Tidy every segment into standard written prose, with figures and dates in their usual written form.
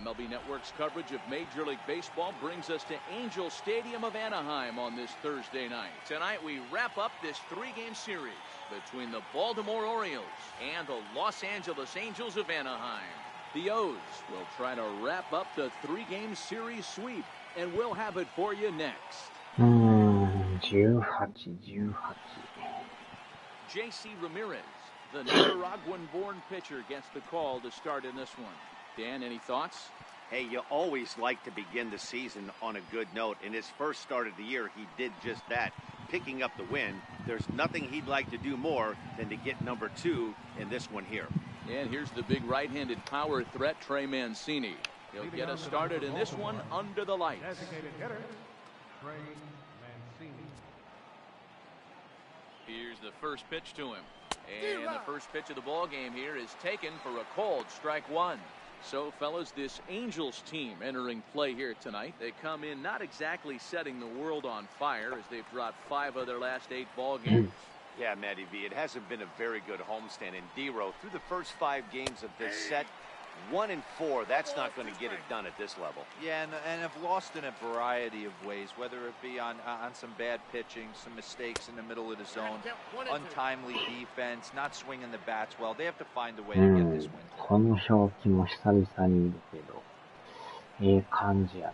MLB Network's coverage of Major League Baseball brings us to Angel Stadium of Anaheim on this Thursday night. Tonight we wrap up this three-game series between the Baltimore Orioles and the Los Angeles Angels of Anaheim. The O's will try to wrap up the three-game series sweep, and we'll have it for you next. 18. J.C. Ramirez, the Nicaraguan-born pitcher, gets the call to start in this one. Dan, any thoughts? Hey, you always like to begin the season on a good note. In his first start of the year, he did just that, picking up the win. There's nothing he'd like to do more than to get number 2 in this one here. And here's the big right-handed power threat, Trey Mancini. He'll get us started in this one under the lights. Designated hitter, Trey Mancini. Here's the first pitch to him. And the first pitch of the ball game here is taken for a called strike one. So, fellas, this Angels team entering play here tonight. They come in not exactly setting the world on fire as they've dropped 5 of their last 8 ball games. Yeah, Matty V, it hasn't been a very good homestand. And D-Row, through the first 5 games of this set, 1-4, that's not going to get it done at this level. Yeah, and have lost in a variety of ways, whether it be on some bad pitching, some mistakes in the middle of the zone, untimely defense, not swinging the bats well. They have to find a way to get this win. この表記も久々にいるけど、感じやな。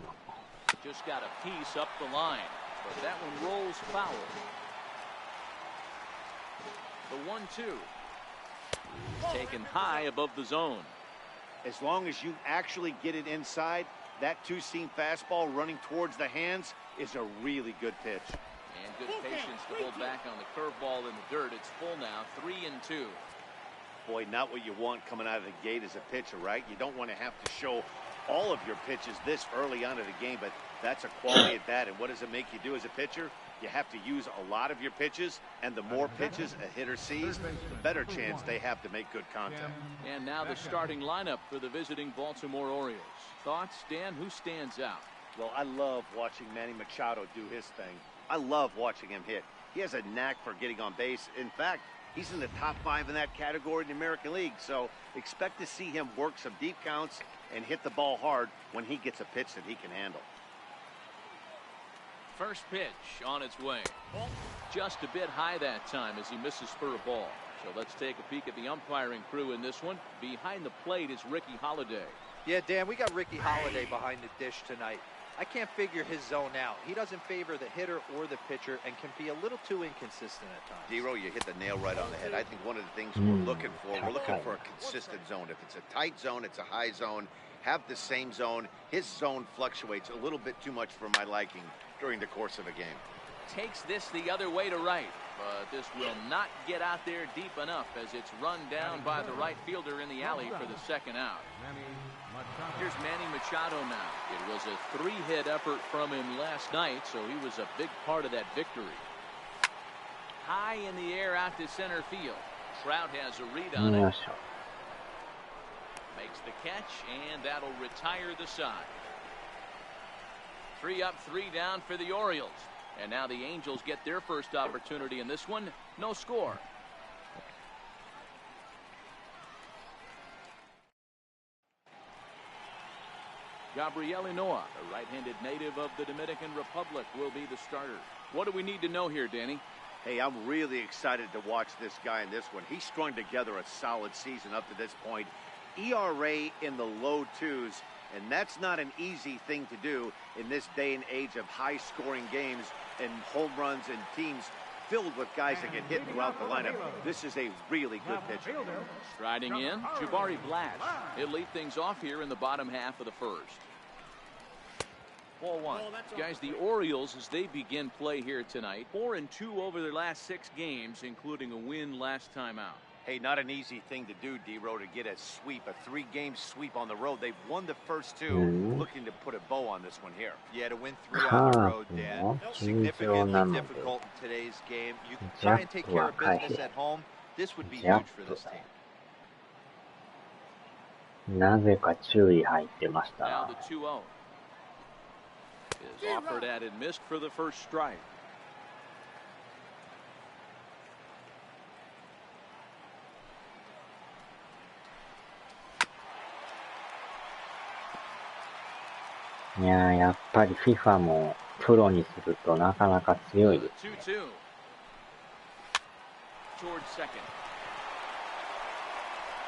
Just got a piece up the line, but that one rolls foul. The 1-2 taken high above the zone. As long as you actually get it inside, that two-seam fastball running towards the hands is a really good pitch. And good patience to hold back on the curveball in the dirt. It's full now, 3-2. Boy, not what you want coming out of the gate as a pitcher, right? You don't want to have to show all of your pitches this early on in the game, but that's a quality at bat. And what does it make you do as a pitcher? You have to use a lot of your pitches, and the more pitches a hitter sees, the better chance they have to make good contact. And now the starting lineup for the visiting Baltimore Orioles. Thoughts, Dan? Who stands out? Well, I love watching Manny Machado do his thing. I love watching him hit. He has a knack for getting on base. In fact, he's in the top 5 in that category in the American League, so expect to see him work some deep counts and hit the ball hard when he gets a pitch that he can handle. First pitch on its way. Just a bit high that time as he misses for a ball. So let's take a peek at the umpiring crew in this one. Behind the plate is Ricky Holiday. Yeah, Dan, we got Ricky Holiday behind the dish tonight. I can't figure his zone out. He doesn't favor the hitter or the pitcher and can be a little too inconsistent at times. D-Row, you hit the nail right on the head. I think one of the things we're looking for a consistent zone. If it's a tight zone, it's a high zone. Have the same zone. His zone fluctuates a little bit too much for my liking during the course of a game. Takes this the other way to right, but this will not get out there deep enough as it's run down by the right fielder in the alley for the second out. Here's Manny Machado now. It was a 3-hit effort from him last night, so he was a big part of that victory. High in the air out to center field. Trout has a read on it. Makes the catch, and that'll retire the side. 3 up, 3 down for the Orioles. And now the Angels get their first opportunity in this one. No score. Gabriel Hinoa, a right-handed native of the Dominican Republic, will be the starter. What do we need to know here, Danny? Hey, I'm really excited to watch this guy in this one. He's strung together a solid season up to this point. ERA in the low 2s, and that's not an easy thing to do in this day and age of high-scoring games and home runs and teams filled with guys that can hit throughout the lineup. This is a really good pitcher. Striding in, Jabari Blash. He'll lead things off here in the bottom half of the first. Ball 1. Guys, the Orioles, as they begin play here tonight, 4-2 over their last 6 games, including a win last time out. Hey, not an easy thing to do, D-Row, to get a sweep, a 3-game sweep on the road. They've won the first 2, looking to put a bow on this one here. Yeah, to win 3 on the road, Dan. Significantly difficult in today's game. You can try and take care of business at home. This would be huge for this team. なぜか注意入ってました。 Now the 2-0 is offered at and missed for the first strike. いやー、やっぱり FIFA もプロにするとなかなか強いですね。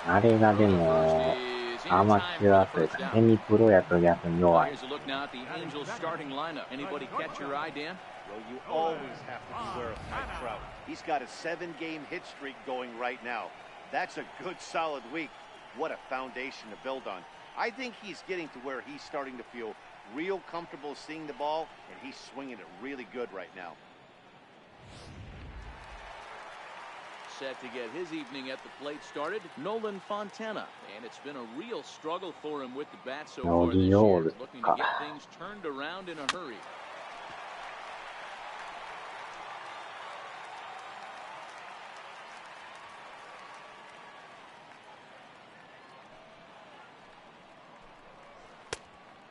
あれがでも、アマチュアというかセミプロやと逆に弱い。Well, you always have to beware of Mike Trout. He's got a 7-game hit streak going right now. That's a good, solid week. What a foundation to build on. I think he's getting to where he's starting to feel real comfortable seeing the ball, and he's swinging it really good right now. Set to get his evening at the plate started, Nolan Fontana. And it's been a real struggle for him with the bat so far this year. Looking to get things turned around in a hurry.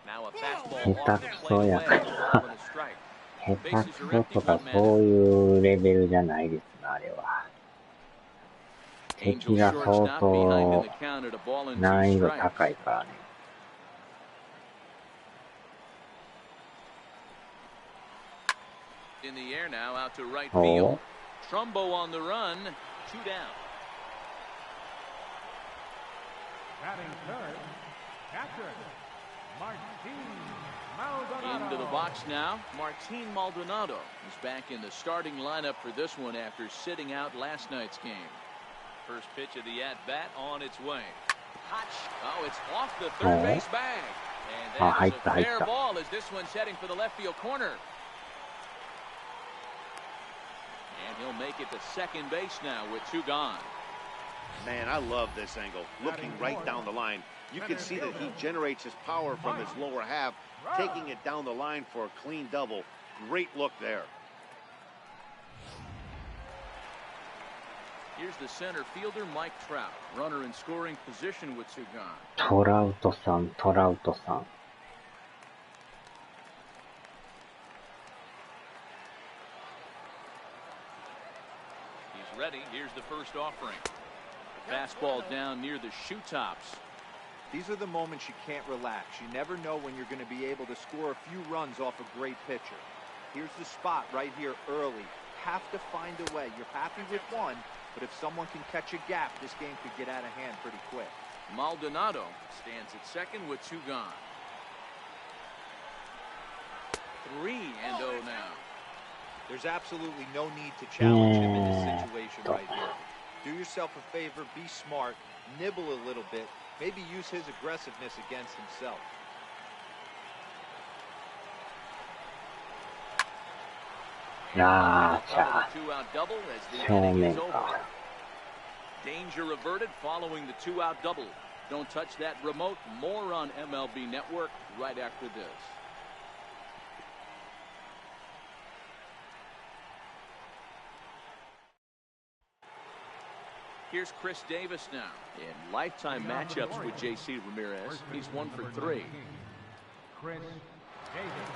Now a fastball off the plate away. On a strike. 下手くそとかそういうレベルじゃないですな、あれは。敵が相当難易度高いからね。In the air now, out to right field. Trumbo on the run, 2 down. Batting third, catcher, Into the box now, Martin Maldonado is back in the starting lineup for this one after sitting out last night's game. First pitch of the at-bat on its way. Oh, it's off the third base bag. And that is a fair ball as this one's heading for the left field corner. And he'll make it to second base now with 2 gone. Man, I love this angle. Looking right down the line. You can see that he generates his power from his lower half, taking it down the line for a clean double. Great look there. Here's the center fielder, Mike Trout. Runner in scoring position with 2 gone. トラウトさん。He's ready. Here's the first offering. Fastball down near the shoe tops. These are the moments you can't relax. You never know when you're going to be able to score a few runs off a great pitcher. Here's the spot right here early. Have to find a way. You're happy with one, but if someone can catch a gap, this game could get out of hand pretty quick. Maldonado stands at second with 2 gone. 3-0 now. There's absolutely no need to challenge him in this situation right here. Do yourself a favor, be smart, nibble a little bit, maybe use his aggressiveness against himself. Two-out double as the inning is over. Danger averted following the 2-out double. Don't touch that remote. More on MLB Network right after this. Here's Chris Davis now. In lifetime matchups with J.C. Ramirez, he's 1 for 3. Chris Davis.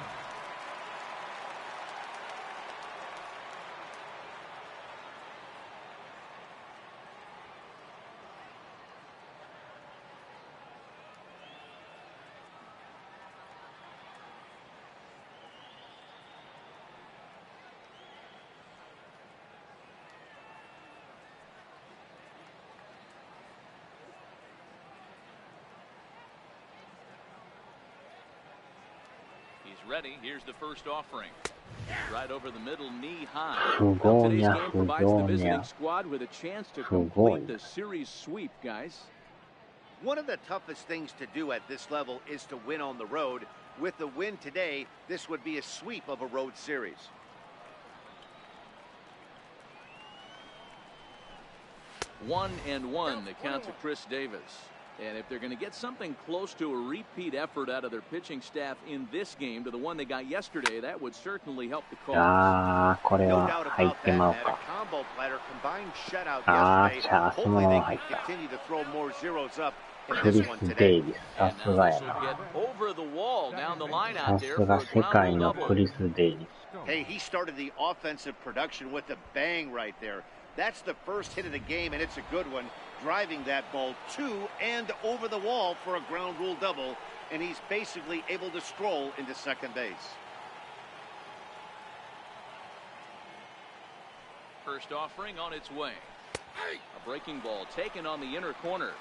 Ready. Here's the first offering. Right over the middle, knee high. Well, today's game provides the visiting squad with a chance to complete the series sweep, guys. One of the toughest things to do at this level is to win on the road. With the win today, this would be a sweep of a road series. 1-1, the count to Chris Davis. And if they're going to get something close to a repeat effort out of their pitching staff in this game to the one they got yesterday, that would certainly help the cause. No doubt about that. Had a combo platter combined shutout yesterday. Hopefully they can continue to throw more zeros up in this one today. And now this will get over the wall down the line out there for a ground double. Hey, he started the offensive production with a bang right there. That's the first hit of the game, and it's a good one. driving that ball to and over the wall for a ground rule double, and he's basically able to stroll into second base. First offering on its way. A breaking ball taken on the inner corner.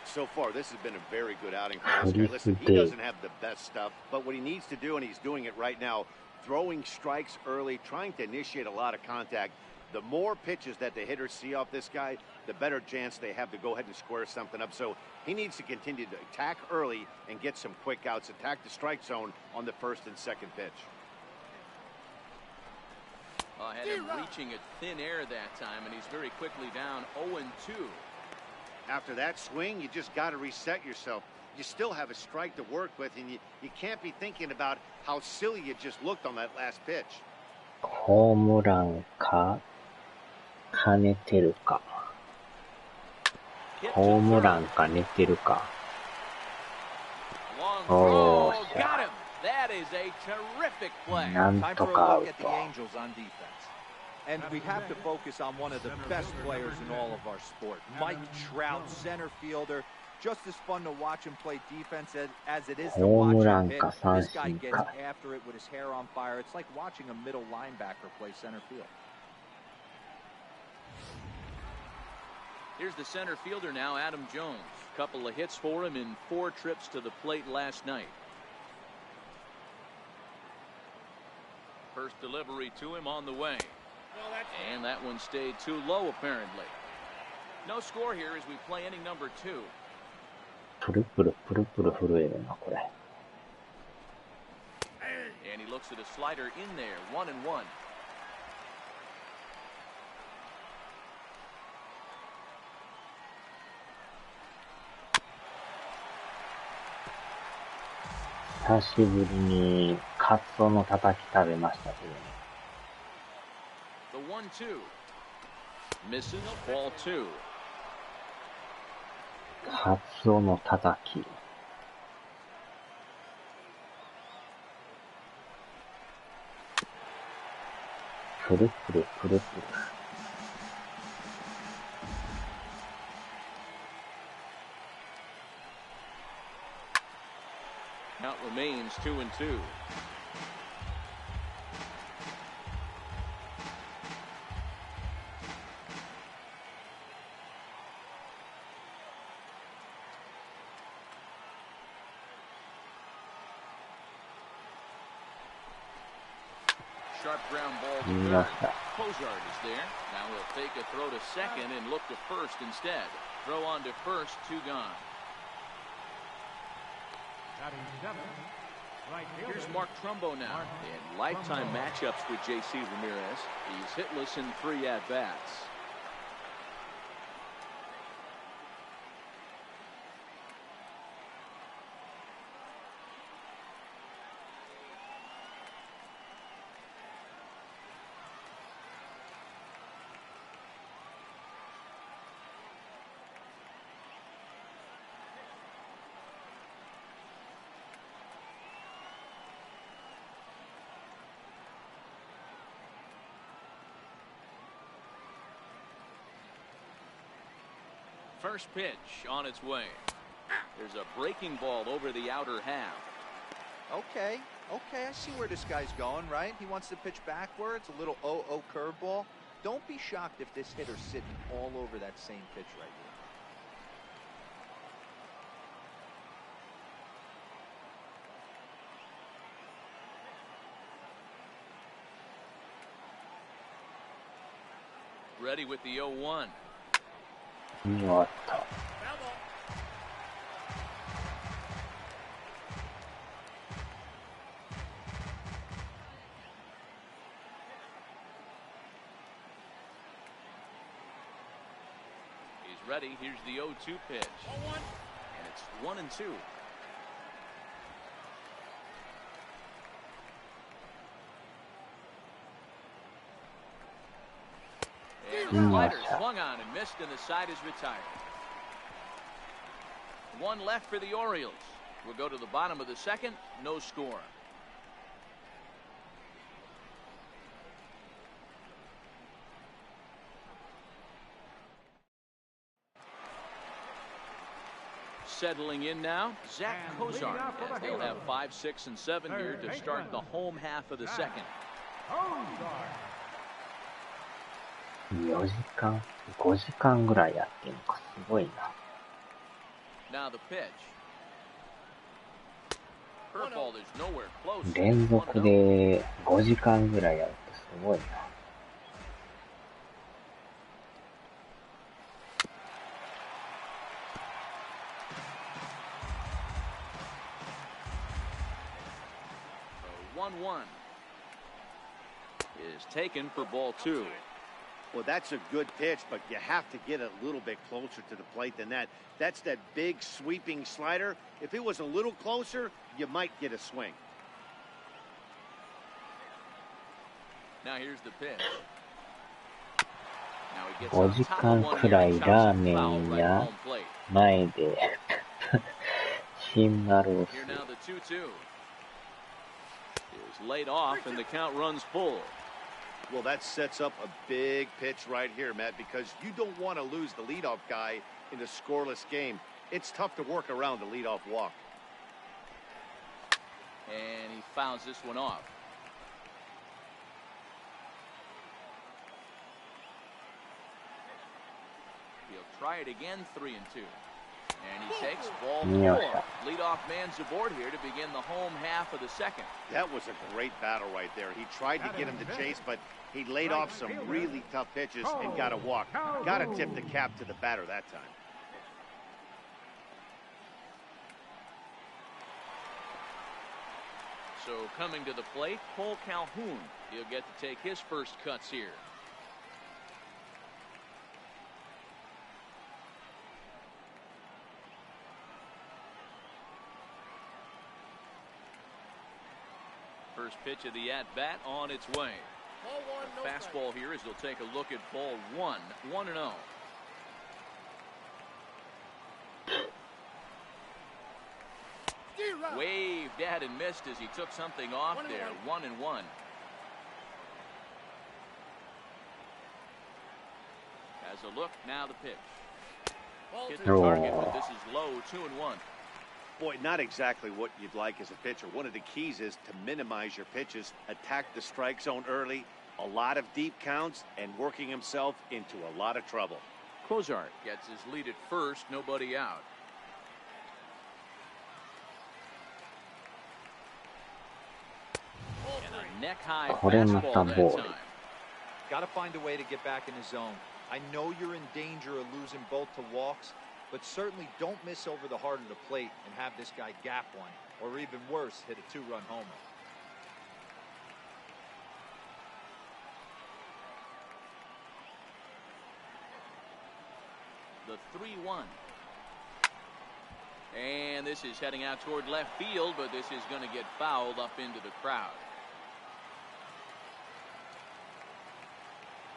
So far, this has been a very good outing for this guy. Listen, he doesn't have the best stuff, but what he needs to do, and he's doing it right now, throwing strikes early, trying to initiate a lot of contact. The more pitches that the hitters see off this guy, the better chance they have to go ahead and square something up. So he needs to continue to attack early and get some quick outs, attack the strike zone on the first and second pitch. Had him reaching at thin air that time, and he's very quickly down 0-2. After that swing, you just got to reset yourself. You still have a strike to work with, and you can't be thinking about how silly you just looked on that last pitch. ホームランか跳ねてるか。ホームランか寝てるか。おーしゃ。なんとかアウト。And we have to focus on one of the best players in all of our sport. Mike Trout, center fielder. Just as fun to watch him play defense as it is to watch him hit. This guy gets after it with his hair on fire. It's like watching a middle linebacker play center field. Here's the center fielder now, Adam Jones. Couple of hits for him in 4 trips to the plate last night. First delivery to him on the way. And that one stayed too low, apparently. No score here as we play inning number 2. プルプルプルプル震えるな、これ。And he looks at a slider in there, 1-1.久しぶりにカツオのたたき食べましたけどね。The 1-2 misses, ball 2. カツオのたたき。プルプルプルプル。Count remains 2-2. Sharp ground ball to third. Cozart is there. Now he'll take a throw to second and look to first instead. Throw on to first, 2 gone. Here's Mark Trumbo now. In lifetime matchups with J.C. Ramirez, he's hitless in 3 at-bats. First pitch on its way. There's a breaking ball over the outer half. Okay, I see where this guy's going, right? He wants to pitch backwards, a little 0-0 curveball. Don't be shocked if this hitter's sitting all over that same pitch right here. Ready with the 0-1. 見終わった。He's ready. Here's the 0-2 pitch. And it's 1-2. And the slider swung on and missed, and the side is retired. 1 left for the Orioles. We'll go to the bottom of the second. No score. settling in now, Zach Kozar, as they'll have 5, 6, and 7 here to start the home half of the second. 4時間、5時間ぐらいやってるのか、すごいな。Now the pitch. Curveball is nowhere close. 連続で5時間ぐらいやるってすごいな。1-1 is taken for ball 2. Well, that's a good pitch, but you have to get a little bit closer to the plate than that. That's that big sweeping slider. If it was a little closer, you might get a swing. Now here's the pitch. Now he gets 5 on 時 top 間 of one く here らい and ラー chops メ it foul ン right や at home plate. 前でシンバルをす Here る。 now the 2-2 is laid off and the count runs full. Well, that sets up a big pitch right here, Matt, because you don't want to lose the leadoff guy in a scoreless game. It's tough to work around the leadoff walk. And he fouls this one off. He'll try it again, 3-2. And he takes ball 4. Leadoff man's aboard here to begin the home half of the second. That was a great battle right there. He tried to get him to chase, but he laid off some really tough pitches and got a walk. Got to tip the cap to the batter that time. So coming to the plate, Cole Calhoun. He'll get to take his first cuts here. First pitch of the at-bat on its way. The fastball here as they'll take a look at ball 1, 1-0. Waved at and missed as he took something off there. 1-1. As a look, now the pitch. Hit the target, but this is low, 2-1. Boy, not exactly what you'd like as a pitcher. One of the keys is to minimize your pitches, attack the strike zone early, a lot of deep counts, and working himself into a lot of trouble. Kozar gets his lead at first, nobody out. And a neck-high fastball that time. Got to find a way to get back in the zone. I know you're in danger of losing both to walks, but certainly don't miss over the heart of the plate and have this guy gap one, or even worse, hit a 2-run homer. The 3-1. And this is heading out toward left field, but this is going to get fouled up into the crowd.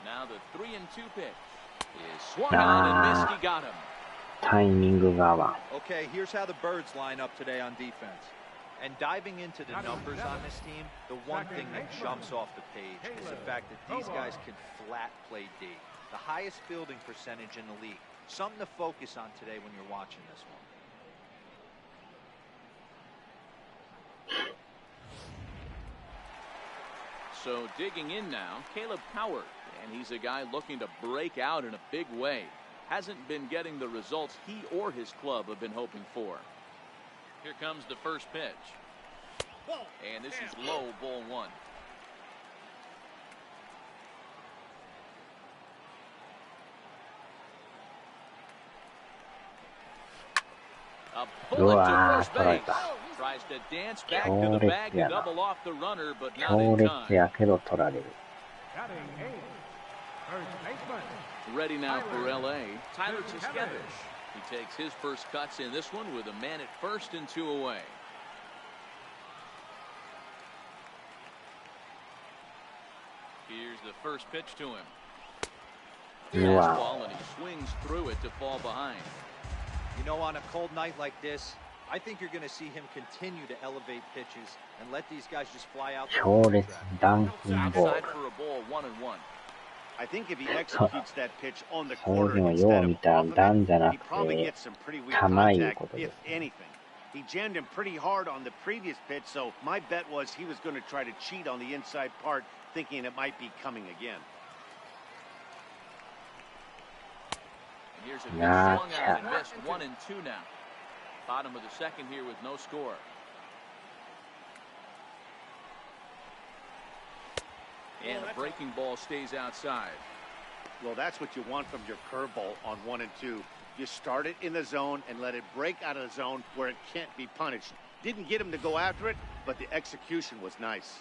Now the 3-2 pitch is swung on and missed. He got him. タイミングが合わん。 Okay, here's how the Birds line up today on defense. And diving into the numbers on this team, the one thing that jumps off the page is the fact that these guys can flat play D. The highest fielding percentage in the league. Something to focus on today when you're watching this one. So digging in now, Caleb Howard. And he's a guy looking to break out in a big way. Hasn't been getting the results he or his club have been hoping for. Here comes the first pitch. And this is low, ball 1. A bullet to first base. Tries to dance back to the bag and double off the runner, but not 強 in 烈 time. やけど取られる。 Ready now for LA, Tyler Tiskevish. He takes his first cuts in this one with a man at first and 2 away. Here's the first pitch to him. Fastball, and he swings through it to fall behind. You know, on a cold night like this, I think you're going to see him continue to elevate pitches and let these guys just fly out. 強烈ダンキングボー Outside ル。 for a ball, 1-1. I think if he executes that pitch on the そういう corner のをよ instead う of 見たら off of 段じゃ it, な he く probably て gets some pretty weak 玉い contact, ことで if す。 anything. He jammed him pretty hard on the previous pitch, so my bet was he was going to try to cheat on the inside part, thinking it might be coming again. And here's a good swung out and missed. 1-2 now. Bottom of the second here with no score. And a breaking ball stays outside. Well, that's what you want from your curveball on 1 and 2. You start it in the zone and let it break out of the zone where it can't be punished. Didn't get him to go after it, but the execution was nice.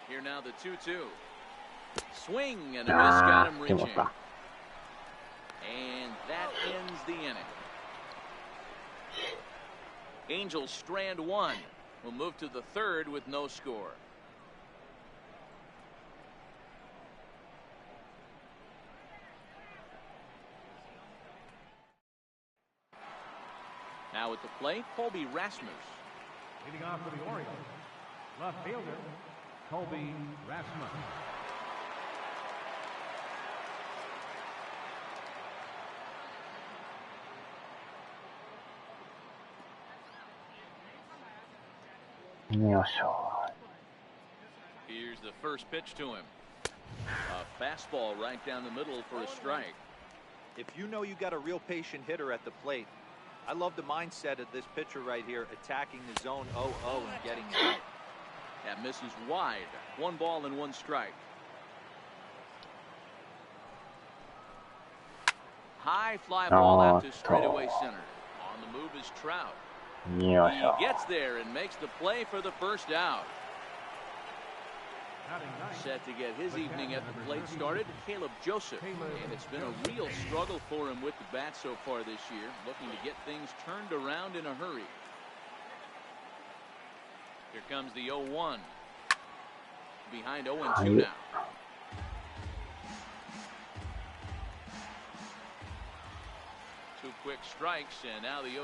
Here now the 2-2. Swing and a miss got him reaching. And that ends the inning. Angels strand one. We'll move to the third with no score. Now at the plate, Colby Rasmus. Leading off for the Orioles, left fielder, Colby Rasmus. Here's the first pitch to him. A fastball right down the middle for a strike. If you know you got a real patient hitter at the plate, I love the mindset of this pitcher right here, attacking the zone 0-0 and getting it out. That misses wide. 1 ball and 1 strike. High fly ball out to straightaway center. On the move is Trout. He gets there and makes the play for the first out. Set to get his evening at the plate started, Caleb Joseph. And it's been a real struggle for him with the bat so far this year, looking to get things turned around in a hurry. Here comes the 0-1. Behind 0-2 now. Two quick strikes, and now the 0-2.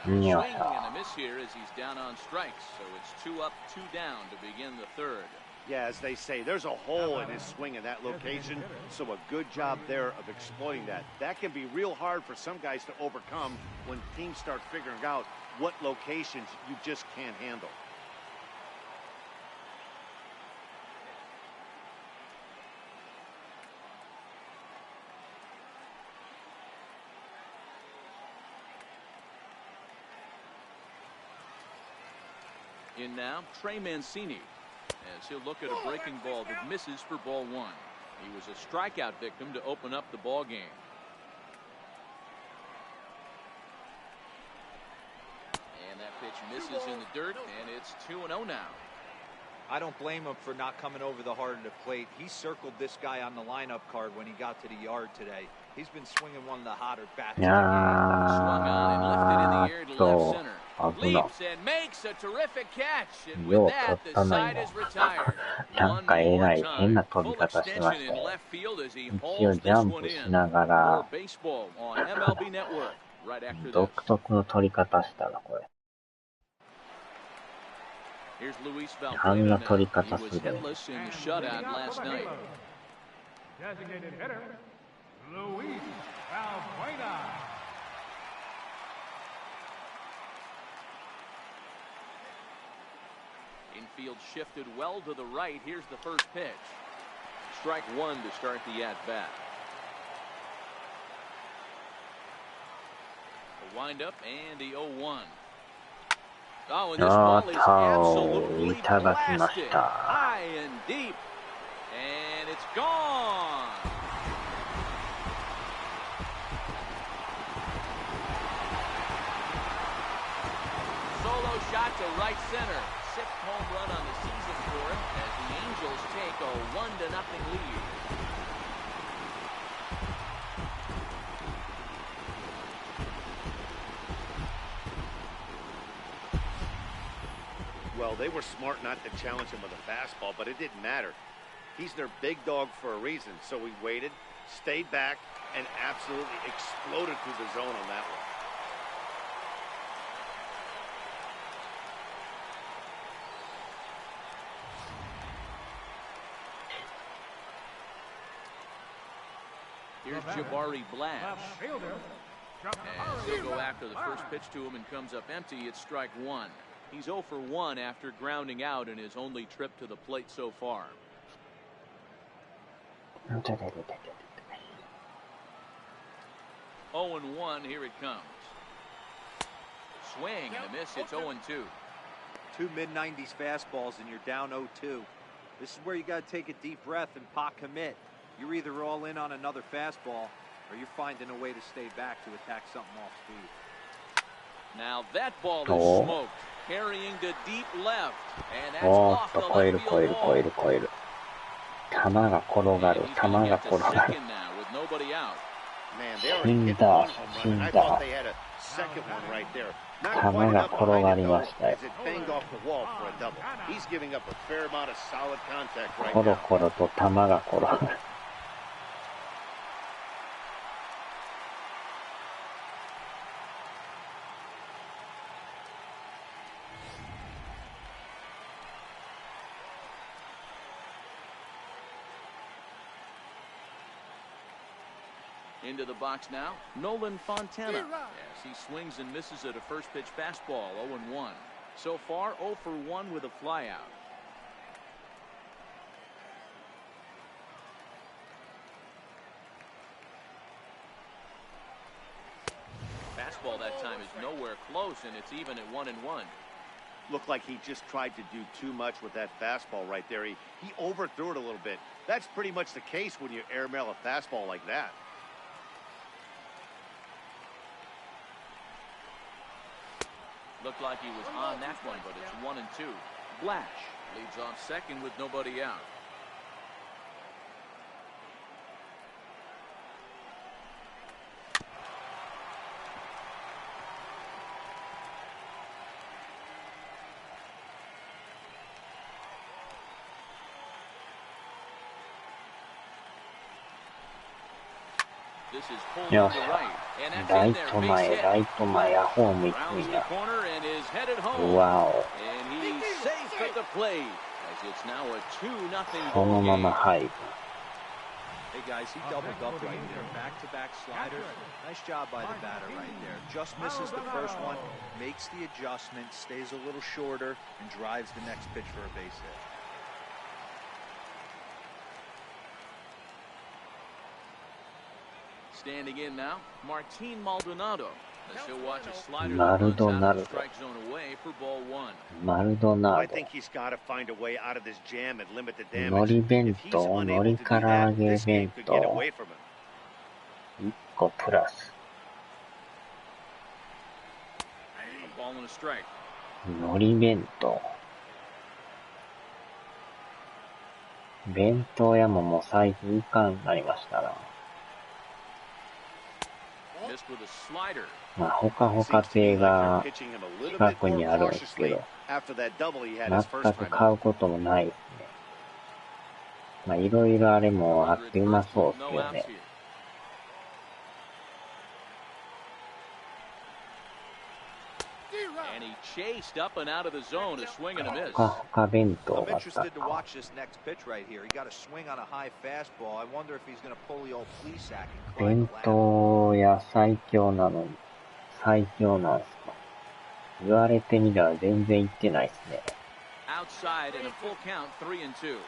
Swing and a miss here as he's down on strikes. So it's 2 up, 2 down to begin the third. Yeah, as they say, there's a hole in his swing in that location, so a good job there of exploiting that. That can be real hard for some guys to overcome when teams start figuring out what locations you just can't handle. In now, Trey Mancini, as he'll look at a breaking ball that misses for ball 1. He was a strikeout victim to open up the ball game. And that pitch misses in the dirt, and it's 2-0 now. I don't blame him for not coming over the heart of the plate. He circled this guy on the lineup card when he got to the yard today. He's been swinging one of the hotter bats. Swung on and lifted in the air to left center. Leaps and makes a terrific catch, and with that, the side is retired. One more time. Full extension in left field as he holds this one in. More baseball on MLB Network right after this. 独特の取り方したらこれ。 Here's Luis あんな Valbuena 取り now. 方 He す was る。 hitless in the shutout last night. Designated hitter, Luis Valbuena. Infield shifted well to the right. Here's the first pitch. Strike 1 to start the at-bat. The windup and the 0-1. Oh, and this ball is absolutely blasted high and deep. And it's gone. Solo shot to right center. 6th home run on the season for him as the Angels take a 1-0 lead. Well, they were smart not to challenge him with a fastball, but it didn't matter. He's their big dog for a reason, so he waited, stayed back, and absolutely exploded through the zone on that one. Here's Jabari Blash. Left fielder. As he'll go after the first pitch to him and comes up empty, it's strike one. He's 0 for 1 after grounding out in his only trip to the plate so far. 0-1, here it comes. Swing and a miss, it's 0-2. Two mid-90s fastballs and you're down 0-2. This is where you got to take a deep breath and pot commit. You're either all in on another fastball or you're finding a way to stay back to attack something off speed. Now that ball is smoked, carrying to deep left, and that's off the left field wall. 球が転がる、球が転がる。 Man, they already hit one home run. I thought they had a second one right there. Not quite enough behind it, though, as it banged off the wall for a double. He's giving up a fair amount of solid contact right コロ now. コロと球が転がる。Into the box now, Nolan Fontana, as he swings and misses at a first pitch fastball, 0-1. So far, 0 for 1 with a flyout. Fastball that time is nowhere close, and it's even at 1-1. Looked like he just tried to do too much with that fastball right there. He overthrew it a little bit. That's pretty much the case when you airmail a fastball like that. Looked like he was on that one, but it's 1-2. Blash leads off second with nobody out. This is pulled to the right, and that's ラ in イ there. ト Base 前、 hit. ライト前、アホーム行く Rounds ん the や。 corner and is headed home. うわお。 And he's safe at the plate as it's now a 2-0 その ball ま game. ま入る。 Hey guys, he doubled up right there. Back-to-back sliders. Nice job by the batter right there. Just misses the first one, makes the adjustment, stays a little shorter, and drives the next pitch for a base hit. Standing in now, Martin Maldonado. As he'll watch a slider that runs out of the strike zone away for ball one. マルドナ I ード。 think he's got to find a way out of this jam and limit the 海 damage. 苔弁 If he's 当、海 unable 苔 to 唐 do 揚 that, げ this 弁 game could get 当、 away from him. 1個プラス。 A ball and a strike. 海苔弁当。弁当屋ももう最近いかんなりましたな。 Missed with a slider. まあ、ほかほか Seems to 亭 me like が they're pitching him a little 近 bit くに more あるんですけ cautiously ど、 after that double he had his 全 first く time 買 out. うこともないですね。まあ、いろいろあれもあってうまそうですけ No ど outs ね。 here. And he chased up and out of the zone, a swing and a ほ miss. かほか弁当 I'm だった interested to か。 watch this next pitch right here. He got a swing on a high fastball. I wonder if he's going to pull the old flea sack and climb 弁 the ladder. 当屋最強なのに、最強なんすか。言われてみたら全然行ってないですね。 Outside and a full count, 3-2.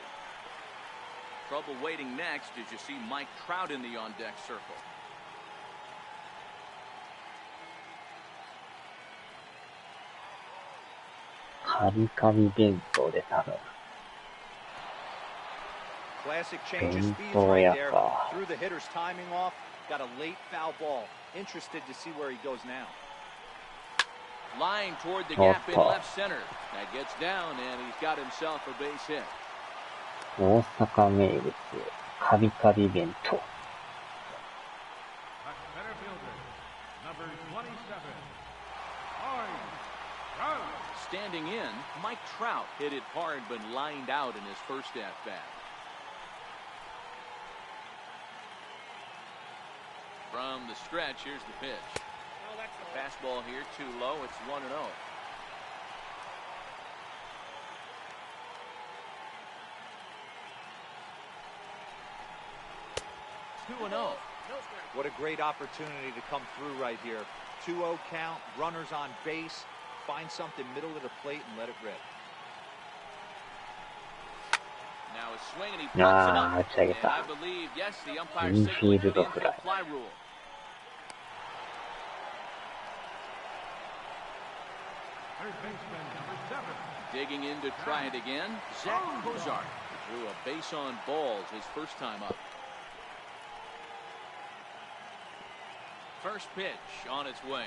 Trouble waiting next as you see Mike Trout in the on-deck circle.カリカリ弁当で頼む。 Classic change of speeds 弁当 right 屋 there. か。 Threw the hitter's timing off. Got a late foul ball. Interested to see where he goes now. Line toward the gap in left center. That gets down, and he's got himself a base hit. 大阪名物、カリカリ弁当。 At center fielder, number 27, Trout. Standing in, Mike Trout hit it hard but lined out in his first at-bat. From the stretch, here's the pitch. Fastball here, too low. It's 1-0. What a great opportunity to come through right here. 2-0 count, runners on base. Find something middle of the plate and let it rip. Now a swing and he pops it up. And I believe, yes, the umpire signaled the fly rule. Third baseman, number 7. Digging in to try it again, Zach Kozart drew a base on balls his first time up. First pitch on its way.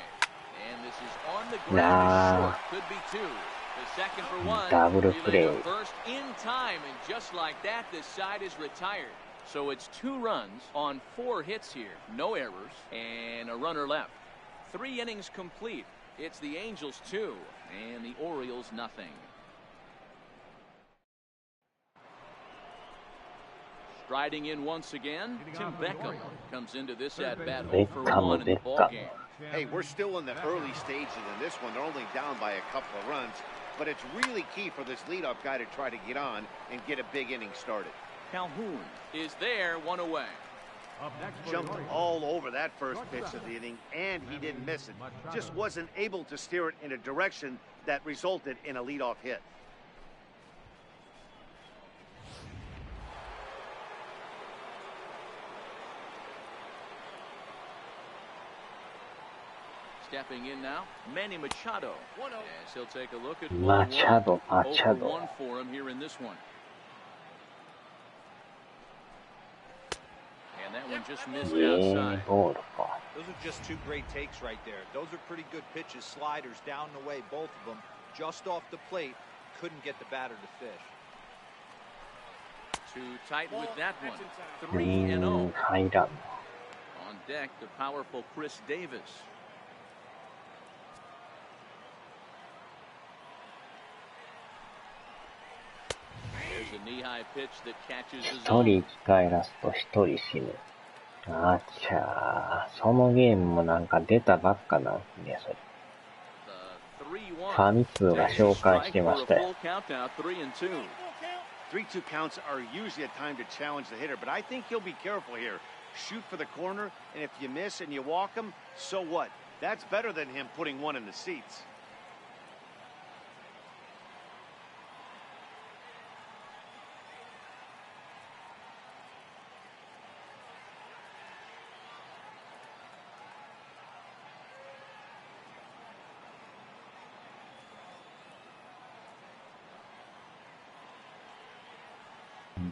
And this is on the ground. Short. Could be two. The second for one. Double play. First in time, and just like that, this side is retired. So it's 2 runs on 4 hits here. No errors, and a runner left. 3 innings complete. It's the Angels 2, and the Orioles nothing. Striding in once again, Tim Beckham comes into this at-bat 0 for 1 in the ballgame. Hey, we're still in the early stages in this one. They're only down by a couple of runs, but it's really key for this leadoff guy to try to get on and get a big inning started. Calhoun is there, 1 away. Jumped all over that first pitch of the inning, and he didn't miss it. Just wasn't able to steer it in a direction that resulted in a leadoff hit. Stepping in now, Manny Machado. As he'll take a look at Machado. 0-1 for him here in this one. And that one just missed outside. Those are just 2 great takes right there. Those are pretty good pitches, sliders down the way, both of them. Just off the plate, couldn't get the batter to fish. Too tight with that one. 3-0. On deck, the powerful Chris Davis. There's a knee-high pitch that catches his 1人 own. 生き返らすと1人死ぬ。あちゃー、そのゲームもなんか出たばっかなんですね、それ。ファミ通が紹介してましたよ。3-2 counts are usually a time to challenge the hitter, but I think he'll be careful here. Shoot for the corner, and if you miss and you walk him, so what? That's better than him putting one in the seats.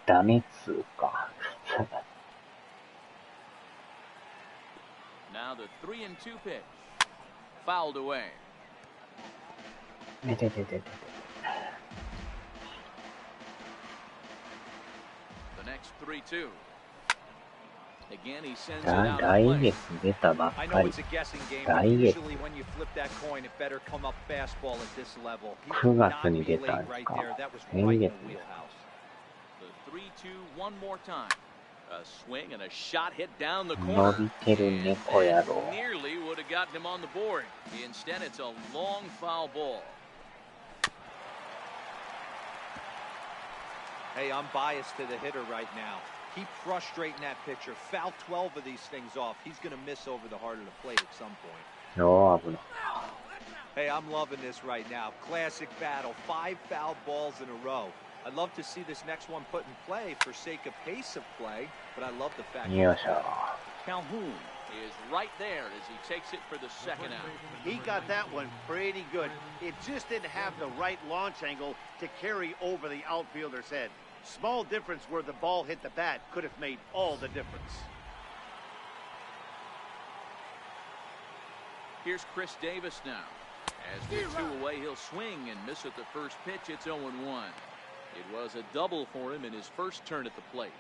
"ダメつうか." Now the 3-2 pitch. Fouled away. ててててて。 The next 3-2. Again, he sends it out. 来月出たばっ I か know り。 it's a guessing game, 来 but 月。 usually when you flip that coin, it better come up fastball at this level. He 9 could not 月に be 出た late んです right か。 there. That was 先 right in 月 the wheelhouse. The 3-2 one more time. A swing and a shot hit down the 伸 corner. びてる猫野郎。 Nearly would have gotten him on the board. Instead, it's a long foul ball. Hey, I'm biased to the hitter right now. Keep frustrating that pitcher. Foul 12 of these things off. He's going to miss over the heart of the plate at some point. おー、危ない。 Hey, I'm loving this right now. Classic battle. 5 foul balls in a row. I'd love to see this next one put in play for sake of pace of play, but I love the fact よいしょ。 Calhoun is right there as he takes it for the second out. He got that one pretty good. It just didn't have the right launch angle to carry over the outfielder's head. Small difference where the ball hit the bat could have made all the difference. Here's Chris Davis now. As with 2 away, he'll swing and miss at the first pitch. It's 0-1. It was a double for him in his first turn at the plate.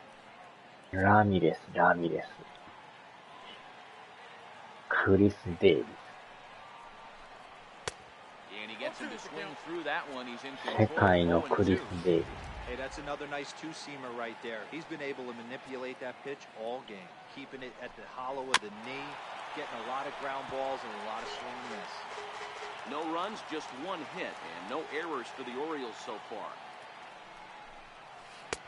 ラミレス。クリス・デイビス。 And he gets him to swing through that one. He's in 世 control. 界のクリス・デイビス。 Hey, that's another nice 2-seamer right there. He's been able to manipulate that pitch all game, keeping it at the hollow of the knee, getting a lot of ground balls and a lot of swing and miss. No runs, just 1 hit, and no errors for the Orioles so far.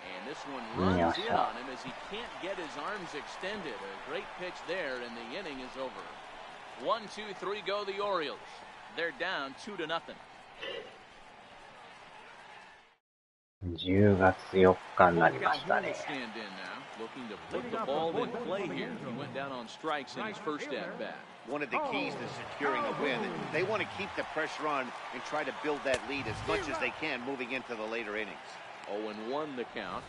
And this one runs in on him as he can't get his arms extended. A great pitch there, and the inning is over. 1, 2, 3 go the Orioles. They're down 2-0. 10月4日になりましたね。 Looking to put the ball in play here. He went down on strikes in his first at bat. One of the keys to securing a win. They want to keep the pressure on and try to build that lead as much as they can moving into the later innings. 0-1 the count.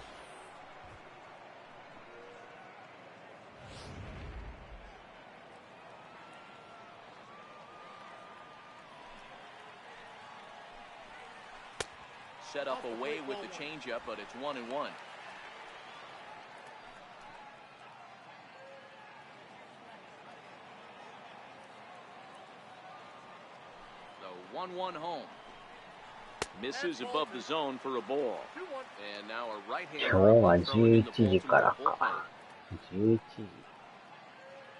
Set up away with the changeup, but it's 1-1. The 1-1 home. Misses above the zone for a ball. And now a right-hander. 今日は11時からか。11時。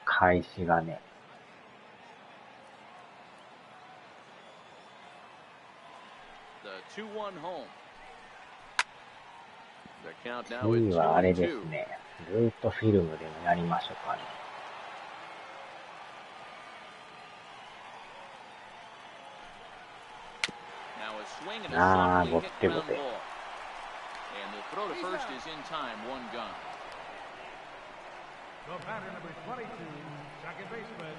開始がね。The 2-1 home. The count now 次 is はあれで 2-2. すね。ルートフィルムでもやりましょうかね。ああ、ボテボテ。And the throw to first is in time, 1 gone. The batter number 22, second baseman,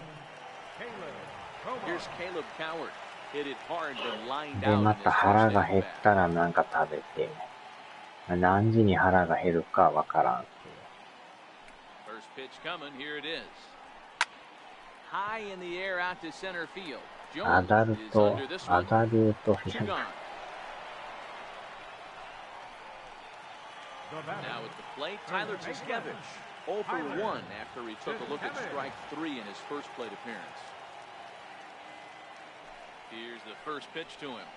Caleb. Here's Caleb Coward. Hit it hard and lined で、 out. ま in た his 腹 first が at 減っ bat. たらなんか食べて、何時に腹が減るかわからんっていう。 First pitch coming, here it is. High in the air out to center field. ア Jones ダル is ト、 under this ア one. ダルトフィ 2 ルム。 gone. The batter, Now at the plate, Tyler Tuskevich. 0 for 1 after he took a look at strike 3 in his first plate appearance. Here's the first pitch to him.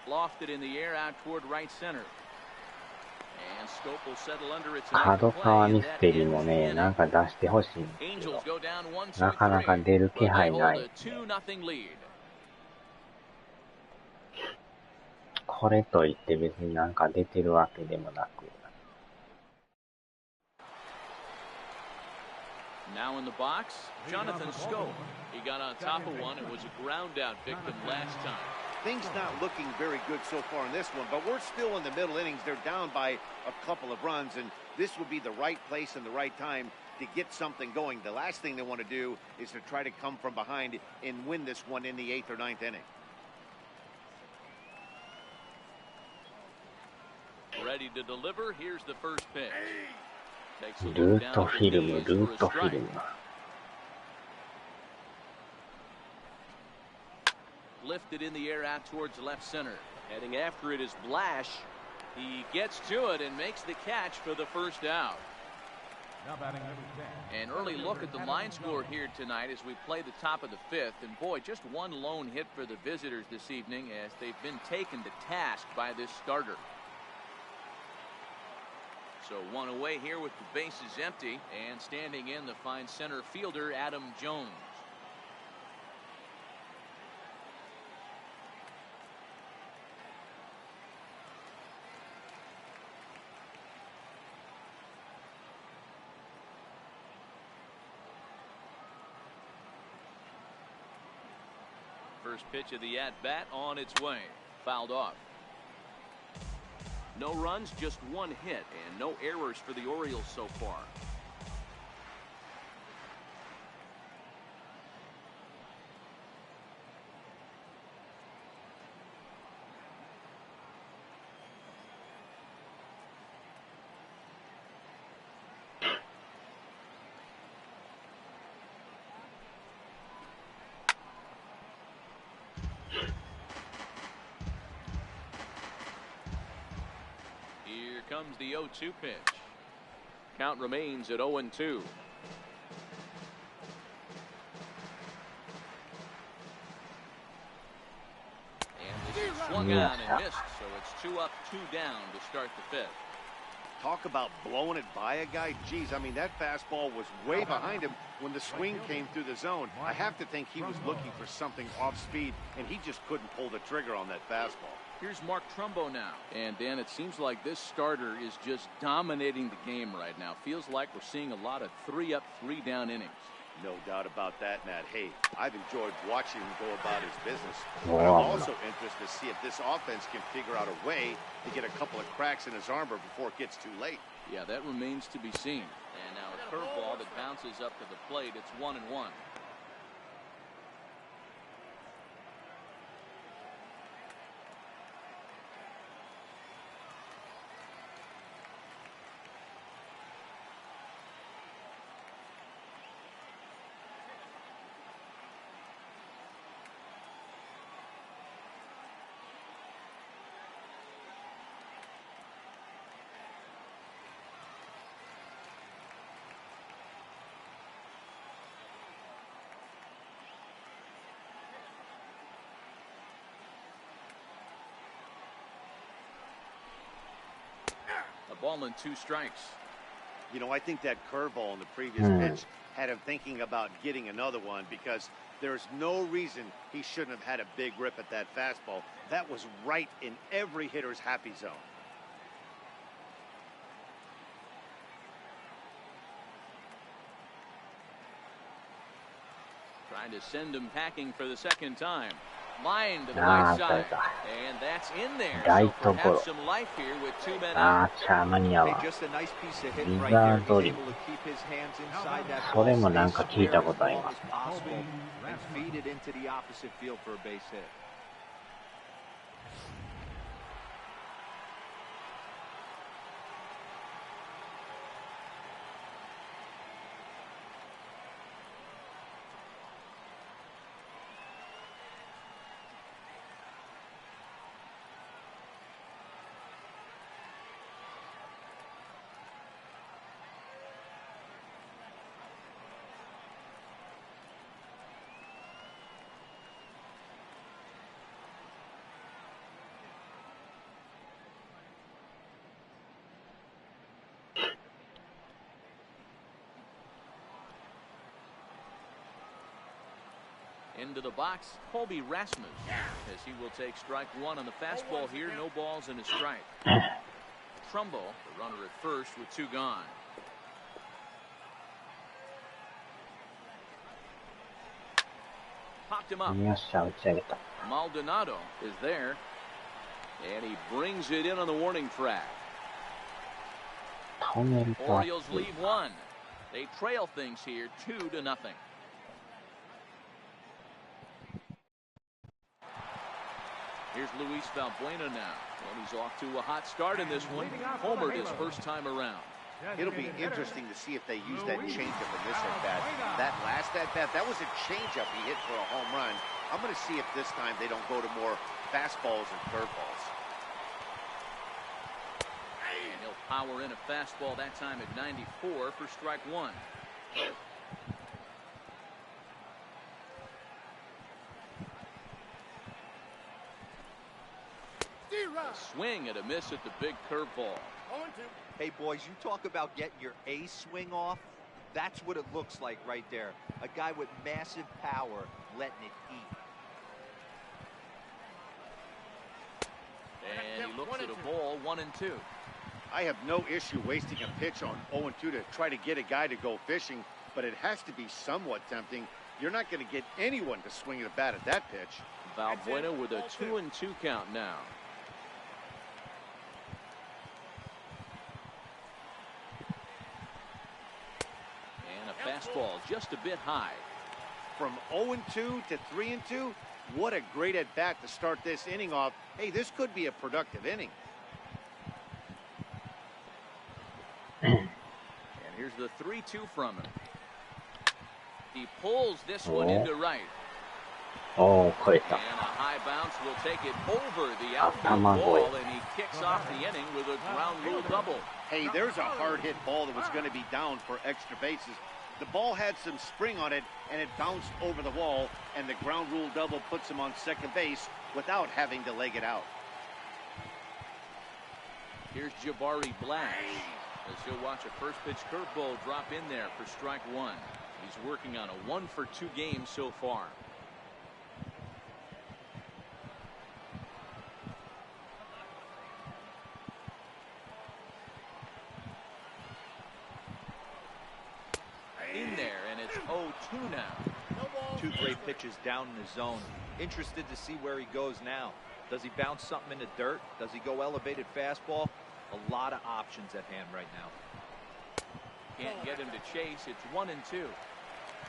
Lofted in the air out toward right center. And Scope will settle under its 角 next 川 play, ミ and ス that テリー ends も the ね、なん inning. か出してほしいんですけ Angels ど、 go down 1, 2, なかなか 3. 出る気 But they 配 hold な a い。 2-0 lead. これといって別になんか出てるわけでもなく。Now in the box, Jonathan Scope. He got on top of one and was a ground out victim last time. Things not looking very good so far in this one, but we're still in the middle innings. They're down by a couple of runs, and this would be the right place and the right time to get something going. The last thing they want to do is to try to come from behind and win this one in the 8th or 9th inning. Ready to deliver. Here's the first pitch. Takes a ル look ー down ト at フ the ィルム、 knees ル for ー a トフィル strike. ム。Lifted in the air out towards left center. Heading after it is Blash. He gets to it and makes the catch for the first out. now batting number 10. An early look at the line score here tonight as we play the top of the 5th. And boy, just one lone hit for the visitors this evening as they've been taken to task by this starter. So one away here with the bases empty, and standing in the fine center fielder Adam Jones. First pitch of the at-bat on its way. Fouled off. No runs, just one hit, and no errors for the Orioles so far. Here comes the 0-2 pitch. Count remains at 0-2. And this is swung on and missed, so it's 2 up, 2 down to start the 5th. Talk about blowing it by a guy. Geez, I mean, that fastball was way behind him when the swing came through the zone. I have to think he was looking for something off speed, and he just couldn't pull the trigger on that fastball. Here's Mark Trumbo now. And Dan, it seems like this starter is just dominating the game right now. Feels like we're seeing a lot of 3-up, 3-down innings. No doubt about that, Matt. Hey, I've enjoyed watching him go about his business. Wow. But I'm also interested to see if this offense can figure out a way to get a couple of cracks in his armor before it gets too late. Yeah, that remains to be seen. And now a curveball that bounces up to the plate. It's 1-1. A ball and 2 strikes. You know, I think that curveball in the previous pitch had him thinking about getting another one because there's no reason he shouldn't have had a big rip at that fastball. That was right in every hitter's happy zone. Trying to send him packing for the second time. Line to the right side. And that's in there. So perhaps some life here with 2 men out. Hey, just a nice piece of hit right there. He's able to keep his hands inside that ball, stay square as long as possible, and feed it into the opposite field for a base hit. Into the box, Colby Rasmus, as he will take strike 1 on the fastball here. No balls and a strike. Trumbo, the runner at first with 2 gone. Popped him up. Maldonado is there. And he brings it in on the warning track. Orioles lead 1. They trail things here 2-0. Here's Luis Valbuena now. And he's off to a hot start in this one. Homered his first time around. It'll be interesting to see if they use that changeup in this at-bat. That last at-bat, that was a changeup he hit for a home run. I'm going to see if this time they don't go to more fastballs and curveballs. And he'll power in a fastball that time at 94 for strike 1. A swing and a miss at the big curveball. Hey, boys, you talk about getting your A swing off. That's what it looks like right there. A guy with massive power letting it eat. And he looks at a ball, 1-2. I have no issue wasting a pitch on 0-2 to try to get a guy to go fishing, but it has to be somewhat tempting. You're not going to get anyone to swing at a bat at that pitch. Valbuena with a 2-2 count now. And a fastball just a bit high. From 0-2 to 3-2, what a great at-bat to start this inning off. Hey, this could be a productive inning. And here's the 3-2 from him. He pulls this one into right. Oh, and a high bounce will take it over the outfield wall, and he kicks off the inning with a ground rule double. Hey, there's a hard hit ball that was going to be down for extra bases. The ball had some spring on it, and it bounced over the wall, and the ground rule double puts him on second base without having to leg it out. Here's Jabari Black, as he'll watch a first pitch curveball drop in there for strike 1. He's working on a 1-for-2 game so far. 0-2 now. 2 great pitches down in the zone. Interested to see where he goes now. Does he bounce something in the dirt? Does he go elevated fastball? A lot of options at hand right now. Can't get him to chase. It's 1-2.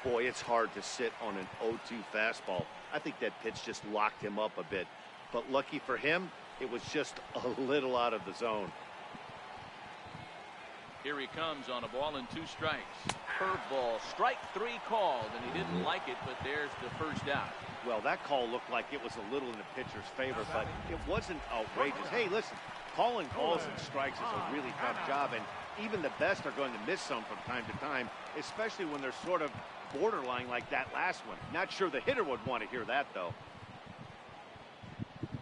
Boy, it's hard to sit on an 0-2 fastball. I think that pitch just locked him up a bit. But lucky for him, it was just a little out of the zone. Here he comes on a ball and 2 strikes. Curveball, strike 3 called, and he didn't like it, but there's the first out. Well, that call looked like it was a little in the pitcher's favor, but it wasn't outrageous. Hey, listen, calling balls and strikes is a really tough job, and even the best are going to miss some from time to time, especially when they're sort of borderline like that last one. Not sure the hitter would want to hear that, though.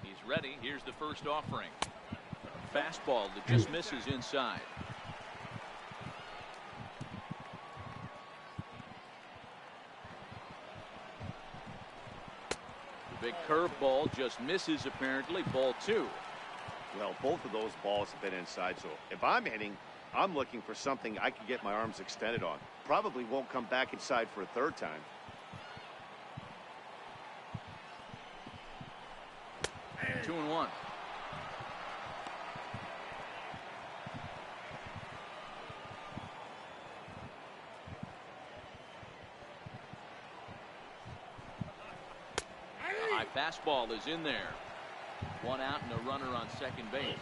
He's ready. Here's the first offering. Fastball that just misses inside. The big curveball just misses, apparently. Ball 2. Well, both of those balls have been inside, so if I'm hitting, I'm looking for something I can get my arms extended on. Probably won't come back inside for a 3rd time. Two and 1. High fastball is in there. 1 out and a runner on second base.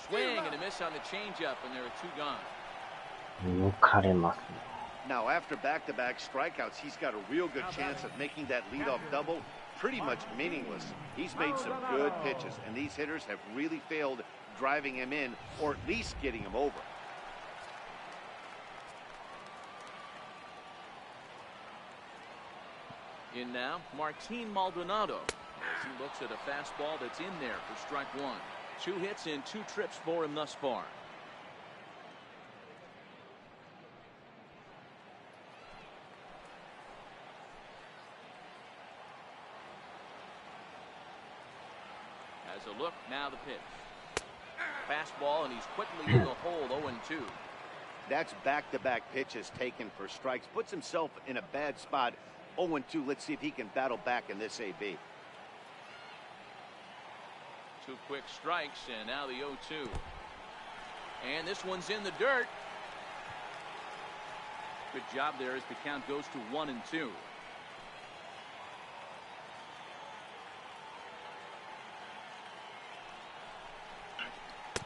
Swing and a miss on the changeup, and there are 2 gone. 抜かれますね。 Now, after back-to-back strikeouts, he's got a real good chance of making that leadoff double pretty much meaningless. He's made some good pitches, and these hitters have really failed driving him in, or at least getting him over. In now, Martin Maldonado, as he looks at a fastball that's in there for strike 1. 2 hits and 2 trips for him thus far. Has a look, now the pitch. Fastball, and he's quickly in the hole, 0-2. That's back-to-back pitches taken for strikes. Puts himself in a bad spot. 0-2. Let's see if he can battle back in this AB. 2 quick strikes, and now the 0-2. And this one's in the dirt. Good job there as the count goes to 1-2.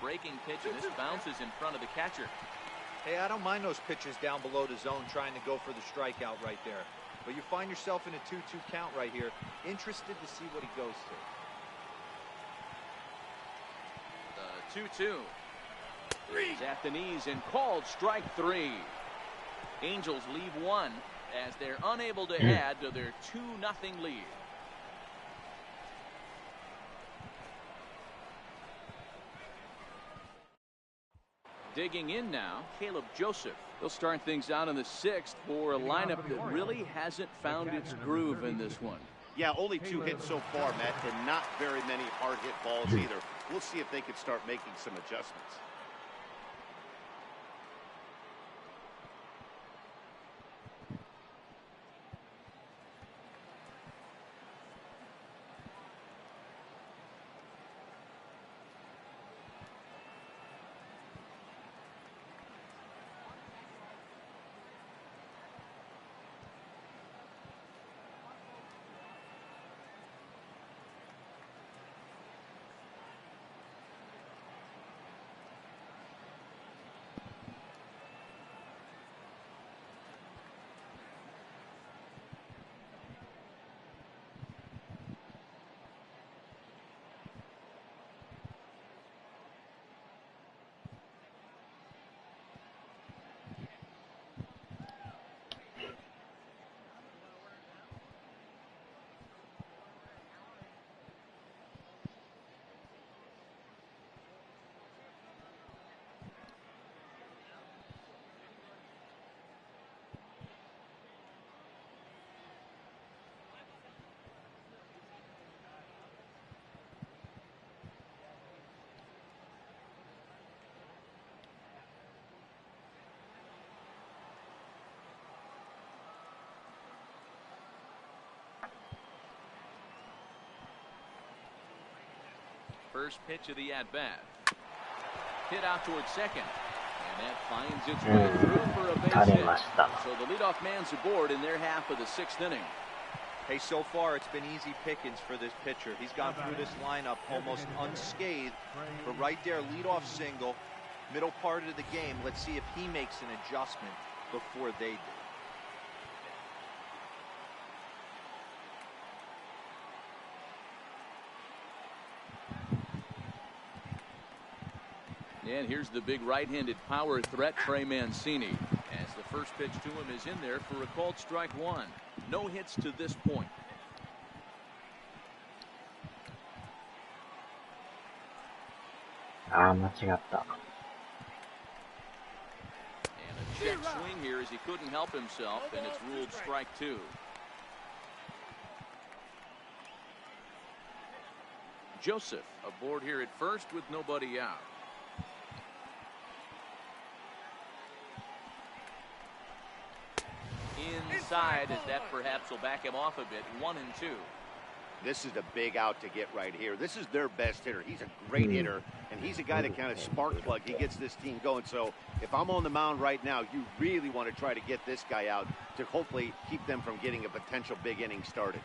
Breaking pitch, and this bounces in front of the catcher. Hey, I don't mind those pitches down below the zone trying to go for the strikeout right there. But you find yourself in a 2-2 count right here. Interested to see what he goes to. 2-2. He's at the knees and called strike 3. Angels leave 1 as they're unable to add to their 2-0 lead. Digging in now, Caleb Joseph. They'll start things out in the 6th for a lineup that really hasn't found its groove in this one. Yeah, only 2 hits so far, Matt, and not very many hard hit balls either. We'll see if they can start making some adjustments. First pitch of the at-bat. Hit out towards second. And that finds its way through for a base hit. So the leadoff man's aboard in their half of the sixth inning. Hey, so far it's been easy pickings for this pitcher. He's gone through this lineup almost unscathed. But right there, leadoff single, middle part of the game. Let's see if he makes an adjustment before they do. And here's the big right-handed power threat, Trey Mancini. As the first pitch to him is in there for a called strike one. No hits to this point. Ah, 間違った。 And a check swing here as he couldn't help himself, and it's ruled strike two. Joseph aboard here at first with nobody out. Inside, as that perhaps will back him off a bit. 1-2. This is a big out to get right here. This is their best hitter. He's a great hitter, and he's a guy that kind of spark plug. He gets this team going. So if I'm on the mound right now, you really want to try to get this guy out to hopefully keep them from getting a potential big inning started.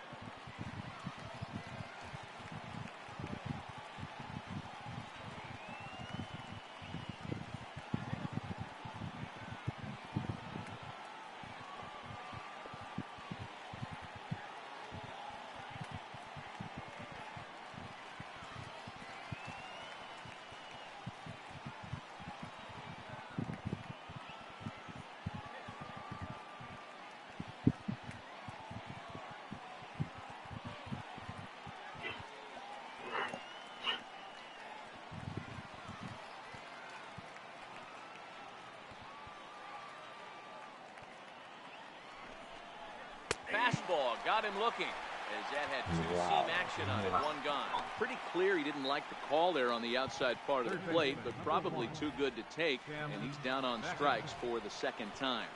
Fastball got him looking, as that had two-seam action on it, one gone. Pretty clear he didn't like the call there on the outside part of the plate, but probably too good to take, and he's down on strikes for the second time.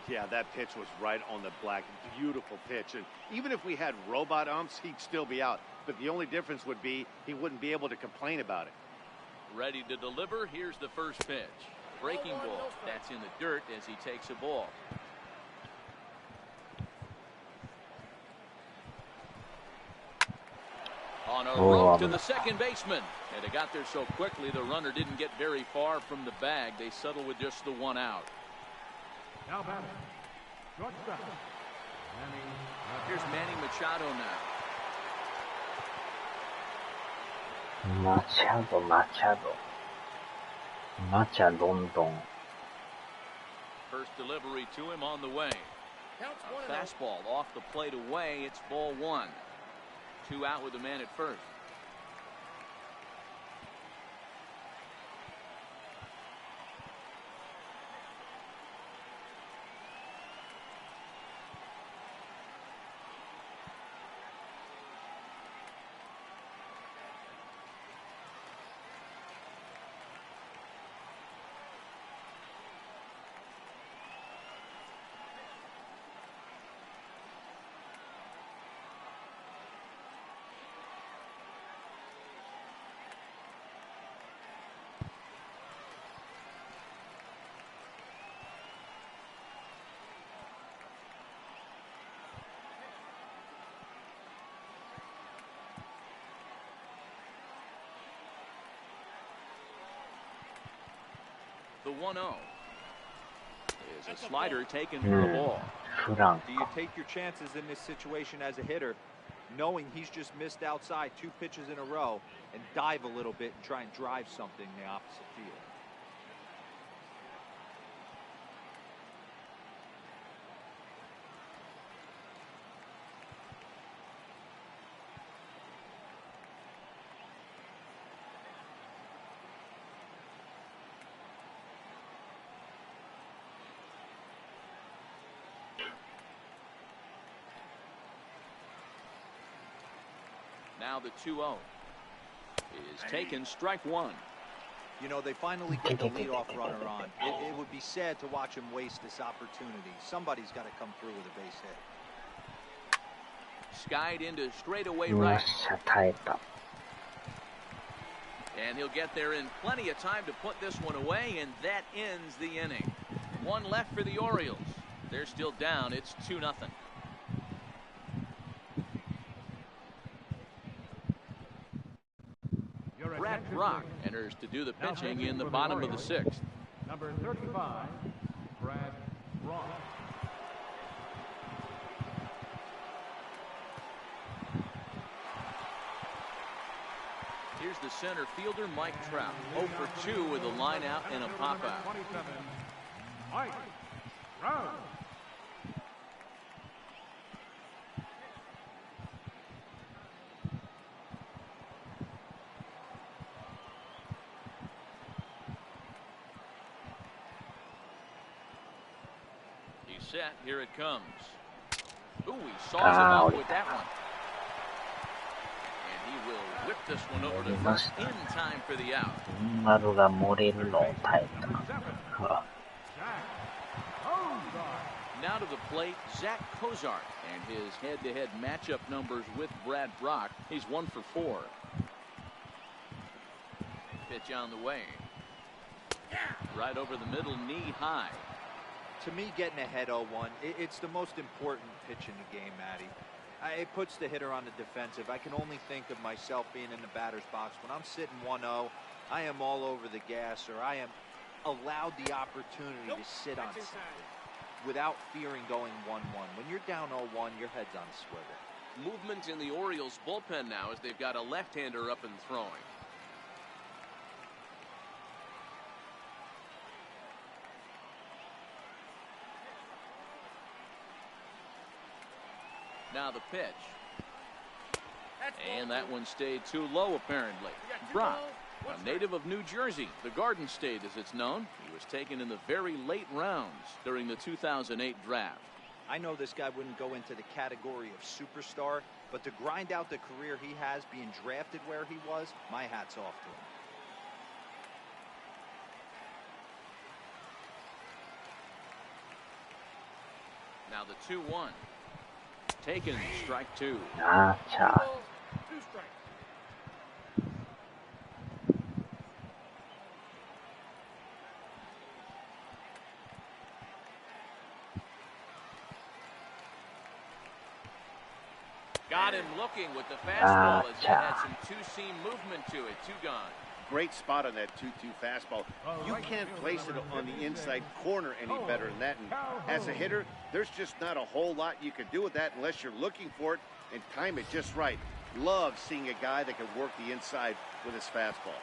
Yeah, that pitch was right on the black. Beautiful pitch. And even if we had robot umps, he'd still be out. But the only difference would be he wouldn't be able to complain about it. Ready to deliver. Here's the first pitch. Breaking ball. That's in the dirt as he takes a ball. On a rope to the second baseman. And they got there so quickly the runner didn't get very far from the bag. They settled with just the one out. Now batting, shortstop. Here's Manny Machado now. Machado. First delivery to him on the way. A fastball off the plate away. It's ball one. 2 out with a man at first. The 1-0 is a slider taken for a ball. Do you take your chances in this situation as a hitter, knowing he's just missed outside 2 pitches in a row, and dive a little bit and try and drive something in the opposite field? Now the 2-0 is taken, strike one. You know, they finally get the leadoff runner on. It would be sad to watch him waste this opportunity. Somebody's got to come through with a base hit. Skied into straightaway right. And he'll get there in plenty of time to put this one away, and that ends the inning. One left for the Orioles. They're still down. It's 2-0. Brad Brock enters to do the pitching in the bottom of the sixth. Number 35, Brad Brock. Here's the center fielder, Mike Trout. 0 for 2 with a line out and a pop out. 27, Mike Trout. He's set. Here it comes. Ooh, he saws him off with that one. And he will whip this one over to first in time for the out. 丸が漏れるのを耐えた。 Now to the plate, Zach Cozart, and his head-to-head matchup numbers with Brad Brock. He's 1 for 4. Pitch on the way. Right over the middle, knee high. To me, getting ahead 0-1, it's the most important pitch in the game, Matty. It puts the hitter on the defensive. I can only think of myself being in the batter's box. When I'm sitting 1-0, I am all over the gas, or I am allowed the opportunity to sit on something without fearing going 1-1. When you're down 0-1, your head's on a swivel. Movement in the Orioles bullpen now as they've got a left-hander up and throwing. Now the pitch. And that one stayed too low, apparently. Brock, a native of New Jersey, the Garden State as it's known. He was taken in the very late rounds during the 2008 draft. I know this guy wouldn't go into the category of superstar, but to grind out the career he has being drafted where he was, my hat's off to him. Now the 2-1. Taken, strike 2. Gotcha. Got him looking with the fastball as he had some two-seam movement to it. 2 gone. Great spot on that 2-2 fastball. You can't place it on the inside corner any better than that. And as a hitter, there's just not a whole lot you can do with that unless you're looking for it and time it just right. Love seeing a guy that can work the inside with his fastball.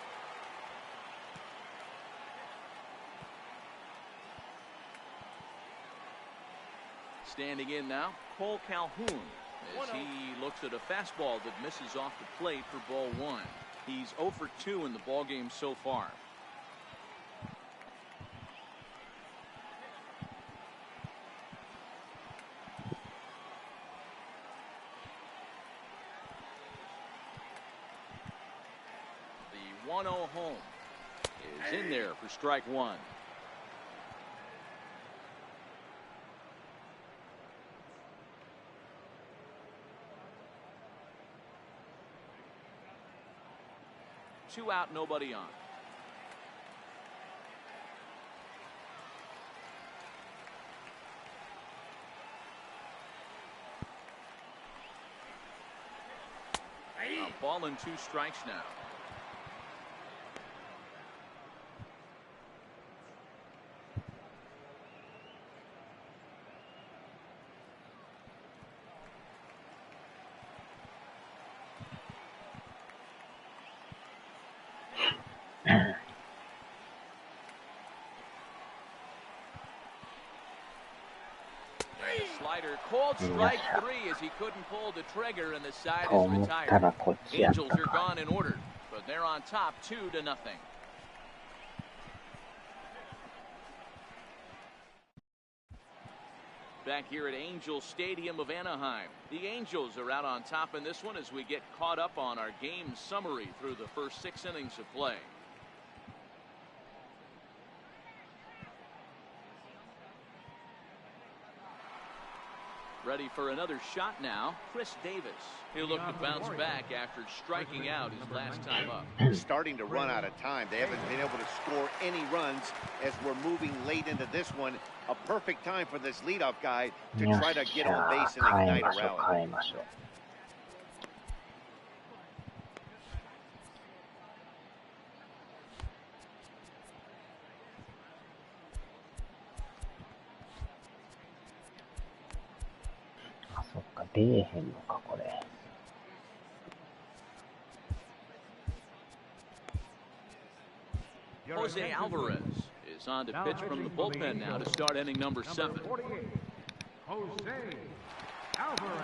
Standing in now, Cole Calhoun, as he looks at a fastball that misses off the plate for ball 1. He's 0 for 2 in the ballgame so far. The 1-0 home is in there for strike 1. Two out, nobody on. A ball and 2 strikes now. Slider called strike 3 as he couldn't pull the trigger and the side is retired. Angels are gone in order, but they're on top 2-0. Back here at Angel Stadium of Anaheim, the Angels are out on top in this one as we get caught up on our game summary through the first 6 innings of play. Ready for another shot now, Chris Davis. He'll look to bounce back after striking out his last time up. Starting to run out of time. They haven't been able to score any runs as we're moving late into this one. A perfect time for this leadoff guy to try to get on base and ignite a rally. そっか、出えへんのか、これ。Jose Alvarez is on to pitch from the bullpen now to start inning number 7. Jose Alvarez.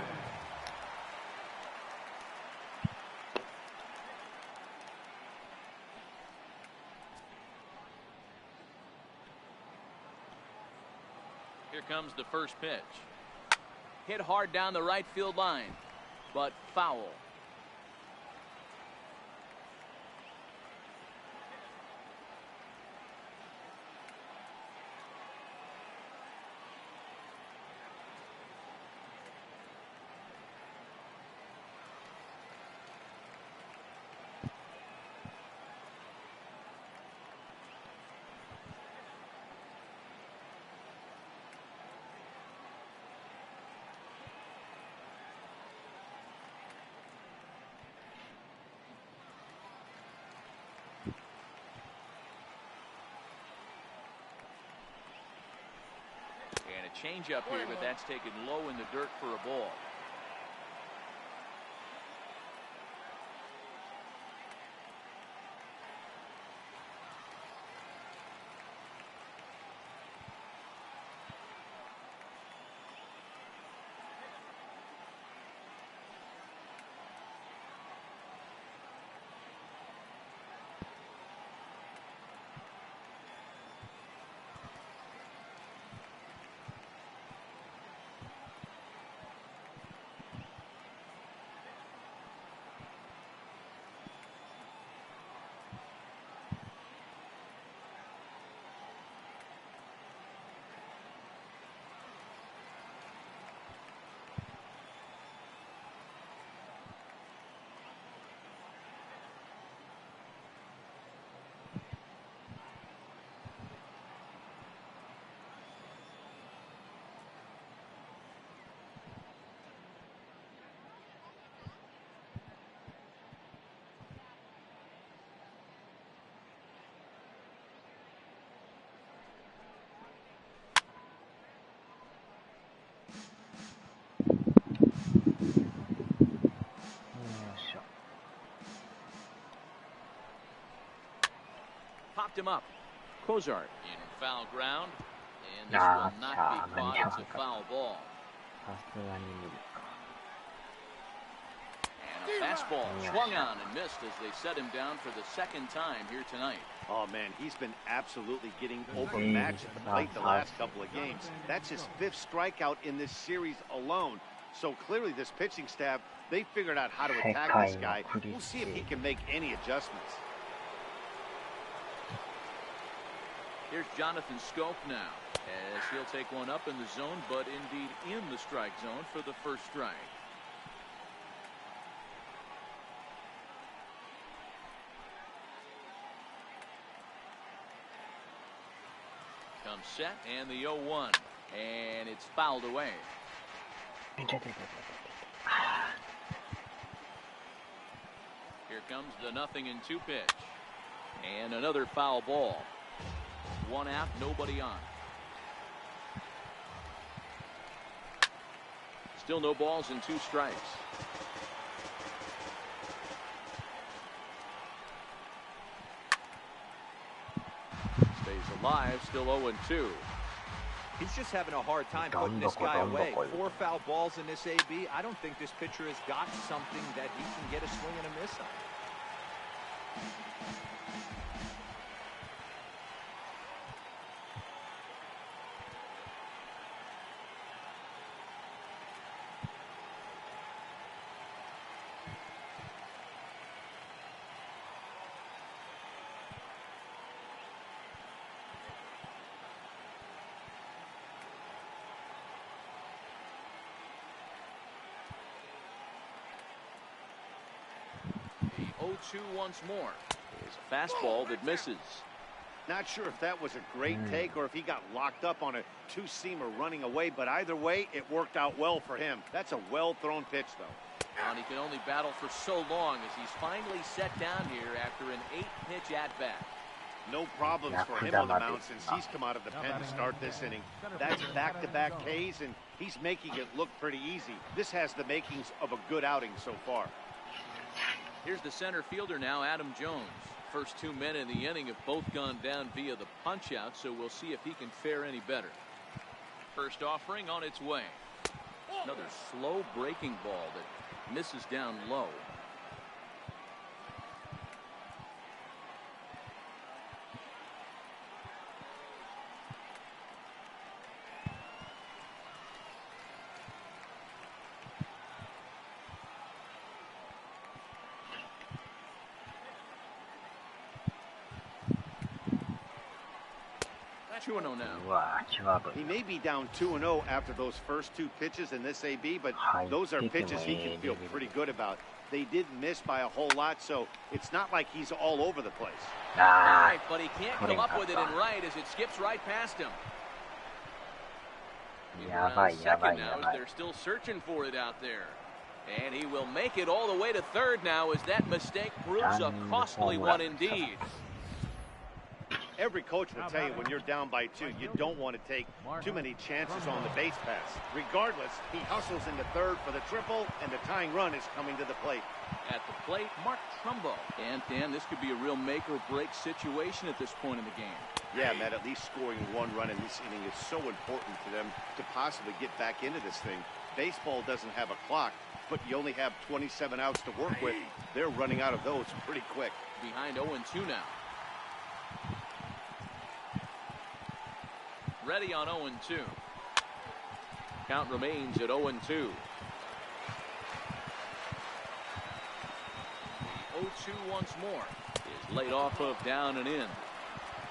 Here comes the first pitch. Hit hard down the right field line, but foul. And a changeup here, but that's taken low in the dirt for a ball. Popped him up. Cozart in foul ground, and this will not be caught. It's a foul ball. And a fastball swung on and missed as they set him down for the second time here tonight. Oh, man, he's been absolutely getting overmatched at the plate the last couple of games. That's his 5th strikeout in this series alone. So clearly this pitching staff, they figured out how to attack this guy. We'll see if he can make any adjustments. Here's Jonathan Scope now, as he'll take one up in the zone, but indeed in the strike zone for the first strike. Comes set, and the 0-1, and it's fouled away. Here comes the 0-2 pitch, and another foul ball. One out, nobody on. Still no balls and 2 strikes. Stays alive, still 0-2. He's just having a hard time putting this guy away. 4 foul balls in this AB. I don't think this pitcher has got something that he can get a swing and a miss on. 0-2 once more. Here's a fastball that misses. Not sure if that was a great take or if he got locked up on a two-seamer running away, but either way, it worked out well for him. That's a well-thrown pitch, though. And he can only battle for so long as he's finally set down here after an 8-pitch at-bat. No problems for him on the mound since he's come out of the pen to start this inning. That's back-to-back Ks, and he's making it look pretty easy. This has the makings of a good outing so far. Here's the center fielder now, Adam Jones. First 2 men in the inning have both gone down via the punch-out, so we'll see if he can fare any better. First offering on its way. Another slow breaking ball that misses down low. He may be down 2-0 after those first 2 pitches in this AB, but those are pitches he can feel pretty good about. They didn't miss by a whole lot, so it's not like he's all over the place. All right, but he can't come up with it in right as it skips right past him. Second now as they're still searching for it out there. And he will make it all the way to third now as that mistake proves a costly one indeed. Every coach will tell you when you're down by 2, you don't want to take too many chances on the base pass. Regardless, he hustles into third for the triple, and the tying run is coming to the plate. At the plate, Mark Trumbo. And Dan, this could be a real make-or-break situation at this point in the game. Yeah, Matt, at least scoring 1 run in this inning is so important to them to possibly get back into this thing. Baseball doesn't have a clock, but you only have 27 outs to work with. They're running out of those pretty quick. Behind 0-2 now. Ready on 0-2. Count remains at 0-2. The 0-2 once more is laid off of down and in.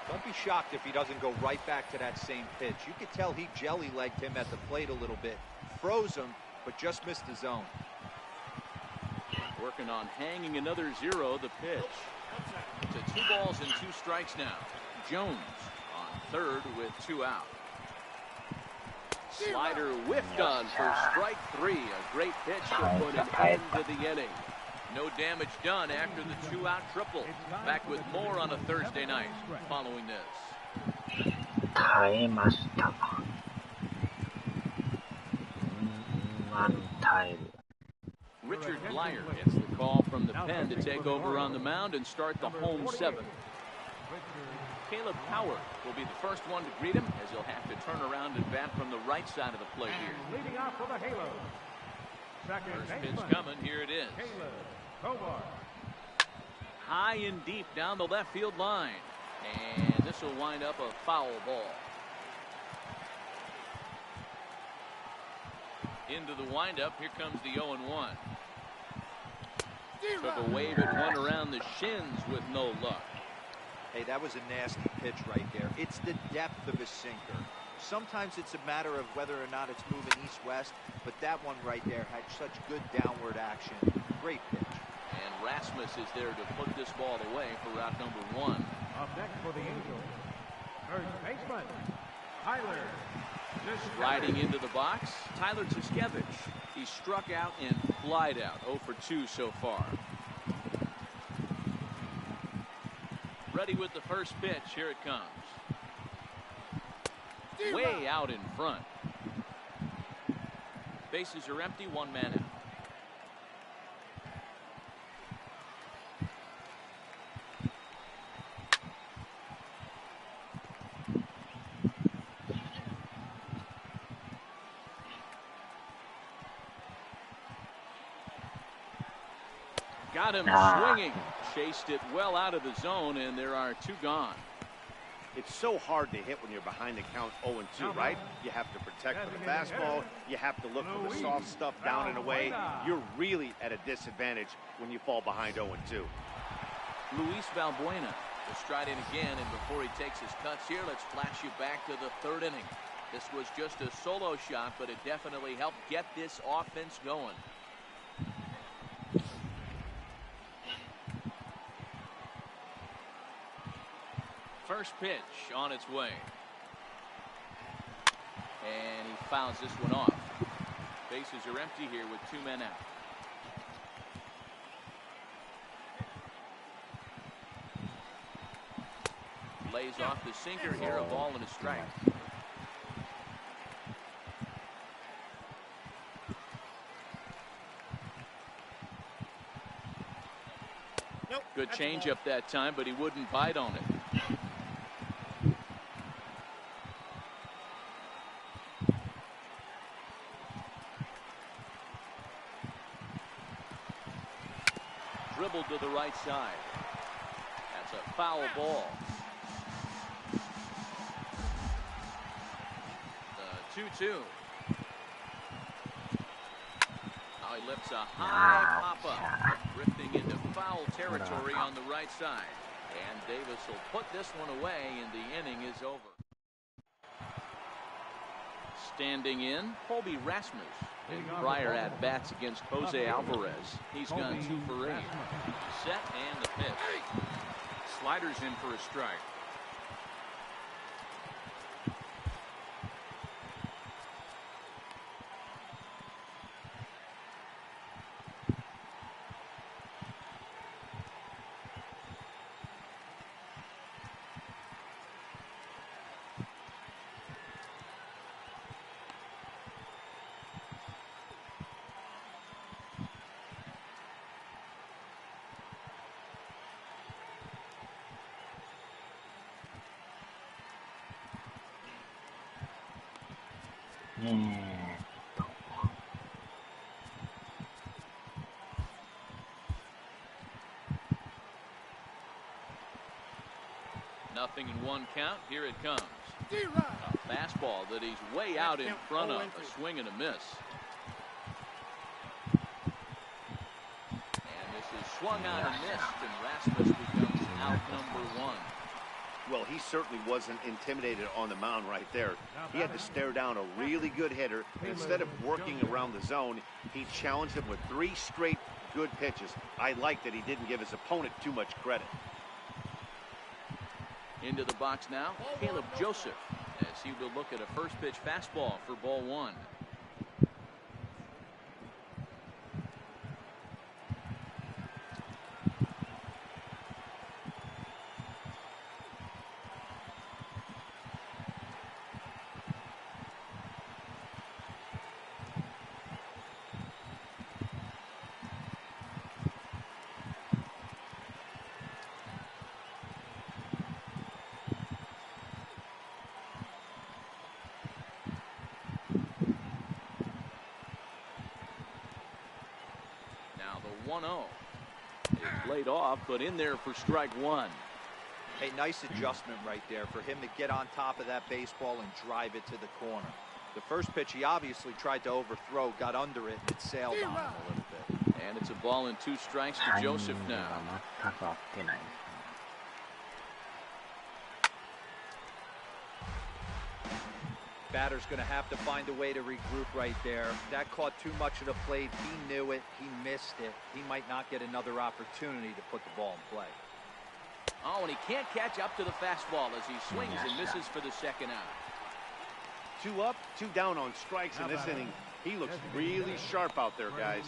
Don't be shocked if he doesn't go right back to that same pitch. You could tell he jelly-legged him at the plate a little bit. Froze him, but just missed the zone. Working on hanging another 0, the pitch. To 2 balls and 2 strikes now. Jones on third with 2 out. Slider whiffed on for strike 3. A great pitch to put an end to the inning. No damage done after the 2-out triple. Back with more on a Thursday night following this. Richard Blyer gets the call from the pen to take over on the mound and start the home 7th. Caleb Howard will be the first one to greet him as he'll have to turn around and bat from the right side of the plate here. Leading off for the Halo. First pitch coming, here it is. High and deep down the left field line. And this will wind up a foul ball. Into the windup, here comes the 0-1. Took a wave at one around the shins with no luck. Hey, that was a nasty pitch right there. It's the depth of his sinker. Sometimes it's a matter of whether or not it's moving east-west, but that one right there had such good downward action. Great pitch. And Rasmus is there to put this ball away for route number 1. Up next for the Angels, first baseman, Tyler. Riding into the box, Tyler Tuskevich. He struck out and flied out. 0 for 2 so far. Ready with the first pitch. Here it comes. Way out in front. Bases are empty. 1 man out. Got him swinging. Chased it well out of the zone, and there are 2 gone. It's so hard to hit when you're behind the count 0-2, right? You have to protect for the fastball. You have to look for the soft stuff down and away. You're really at a disadvantage when you fall behind 0-2. Luis Valbuena will stride in again, and before he takes his cuts here, let's flash you back to the 3rd inning. This was just a solo shot, but it definitely helped get this offense going. First pitch on its way. And he fouls this one off. Bases are empty here with 2 men out. Lays off the sinker here, a ball and a strike. Good changeup that time, but he wouldn't bite on it. Dribbled to the right side. That's a foul ball. The 2-2. Now he lifts a high pop-up, drifting into foul territory on the right side. And Davis will put this one away, and the inning is over. Standing in, Colby Rasmus. In prior at-bats against Jose Alvarez, he's gone 2 for 8. Set and the pitch. Sliders in for a strike. Nothing in 1 count. Here it comes. A fastball that he's way out in front of. A swing and a miss. And this is swung on and missed, and Rasmus becomes out number 1. Well, he certainly wasn't intimidated on the mound right there. He had to stare down a really good hitter, and instead of working around the zone, he challenged him with 3 straight good pitches. I like that he didn't give his opponent too much credit. Into the box now, Caleb Joseph, as he will look at a first pitch fastball for ball 1. The 1-0 is laid off, but in there for strike 1. Hey, nice adjustment right there for him to get on top of that baseball and drive it to the corner. The first pitch he obviously tried to overthrow, got under it, and it sailed on him a little bit. And it's a ball and 2 strikes to Joseph now. Batter's going to have to find a way to regroup right there. That caught too much of the plate. He knew it. He missed it. He might not get another opportunity to put the ball in play. Oh, and he can't catch up to the fastball as he swings and misses for the second out. 2 up, 2 down on strikes in this inning. He looks really sharp out there, guys.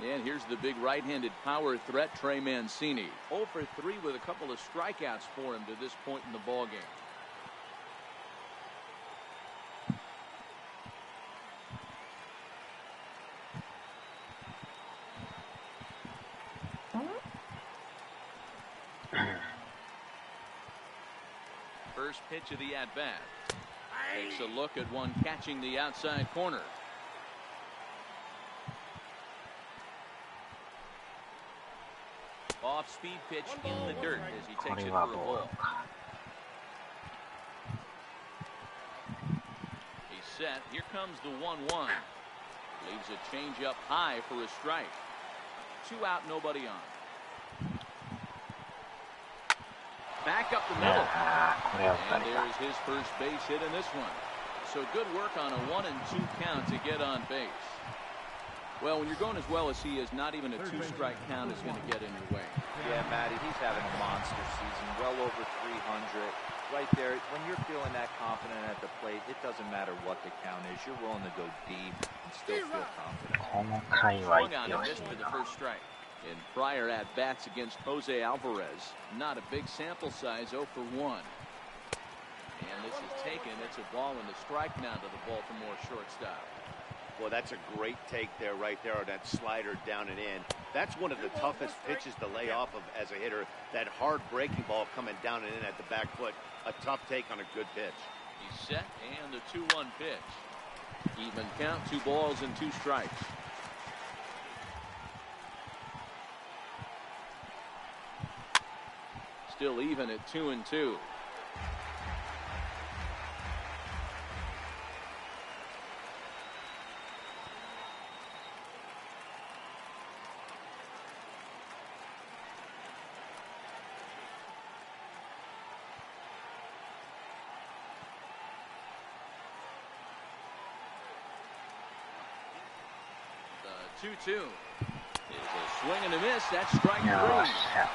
And here's the big right-handed power threat, Trey Mancini. 0 for 3 with a couple of strikeouts for him to this point in the ballgame. First pitch of the at-bat. Takes a look at one catching the outside corner. Off-speed pitch in the dirt as he takes it for a ball. He's set. Here comes the 1-1. Leaves a changeup high for a strike. 2 out, nobody on. Back up the middle. And there's his first base hit in this one. So good work on a 1-2 count to get on base. Well, when you're going as well as he is, not even a two-strike count is going to get in your way. Yeah, Matty, he's having a monster season, well over 300. Right there, when you're feeling that confident at the plate, it doesn't matter what the count is. You're willing to go deep and still feel confident. この回は行 Swung って on ほ and し missed い for the な。 first strike. In prior at-bats against Jose Alvarez, not a big sample size, 0 for 1. And this is taken. It's a ball and a strike now to the Baltimore shortstop. Well, that's a great take there, right there, on that slider down and in. That's one of the toughest pitches to lay off of as a hitter. That hard breaking ball coming down and in at the back foot. A tough take on a good pitch. He's set, and the 2-1 pitch. Even count, 2 balls and 2 strikes. Still even at 2-2. The 2-2 is a swing and a miss. That's strike よっ 3. しゃ。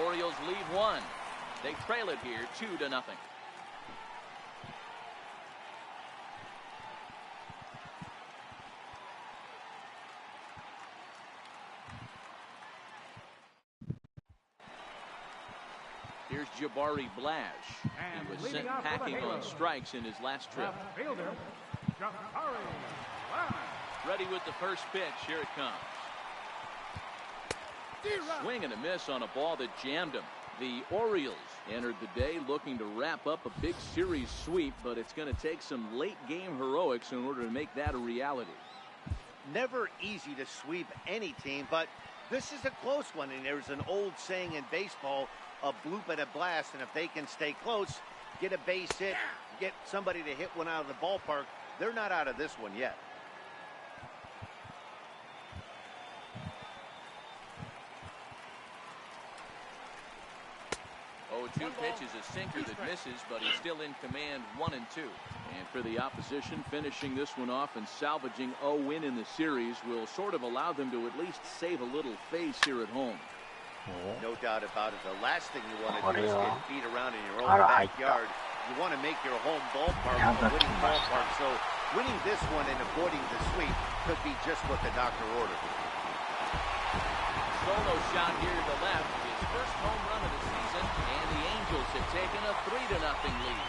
Orioles leave 1. They trail it here 2-0. Here's Jabari Blash. He was sent packing on strikes in his last trip. Left fielder, Jabari Blash. Ready with the first pitch. Here it comes. Swing and a miss on a ball that jammed him. The Orioles entered the day looking to wrap up a big series sweep, but it's going to take some late game heroics in order to make that a reality. Never easy to sweep any team, but this is a close one. And there's an old saying in baseball, a bloop and a blast. And if they can stay close, get a base hit, get somebody to hit one out of the ballpark, they're not out of this one yet. 0-2 pitch is a sinker that misses, but he's still in command 1-2. And for the opposition, finishing this one off and salvaging a win in the series will sort of allow them to at least save a little face here at home. No doubt about it. The last thing you want to do is get beat around in your own あら、入った。 backyard. You want to make your home ballpark a winning ballpark. So winning this one and avoiding the sweep could be just what the doctor ordered. Solo shot here to the left. His first home run of the season, and the Angels have taken a 3-0 lead.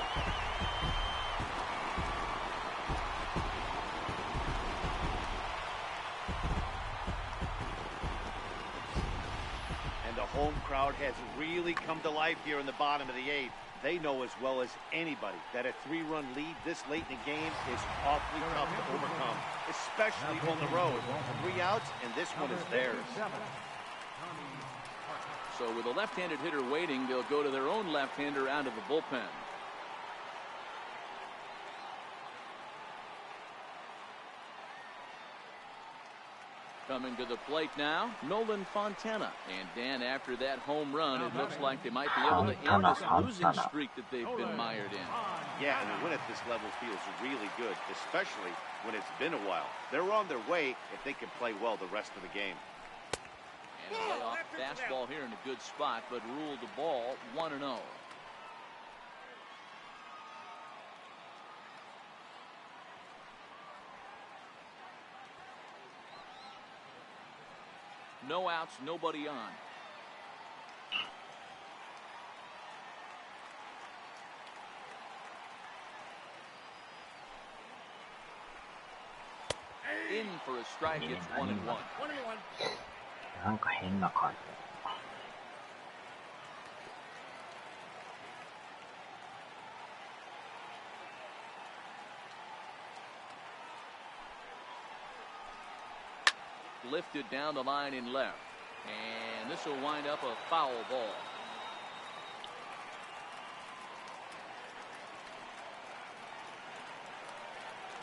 And the home crowd has really come to life here in the bottom of the 8th. They know as well as anybody that a 3-run lead this late in the game is awfully tough to overcome, especially on the road. 3 outs, and this one is theirs. So with a left-handed hitter waiting, they'll go to their own left-hander out of the bullpen. Coming to the plate now, Nolan Fontana. And Dan, after that home run, it looks like they might be able to end this losing streak that they've been mired in. Yeah, and a win at this level feels really good, especially when it's been a while. They're on their way if they can play well the rest of the game. And a layoff fastball here in a good spot, but ruled the ball 1-0. No outs, nobody on. In for a strike, it's 1-1. なんか変な感じ。Lifted down the line in left. And this will wind up a foul ball.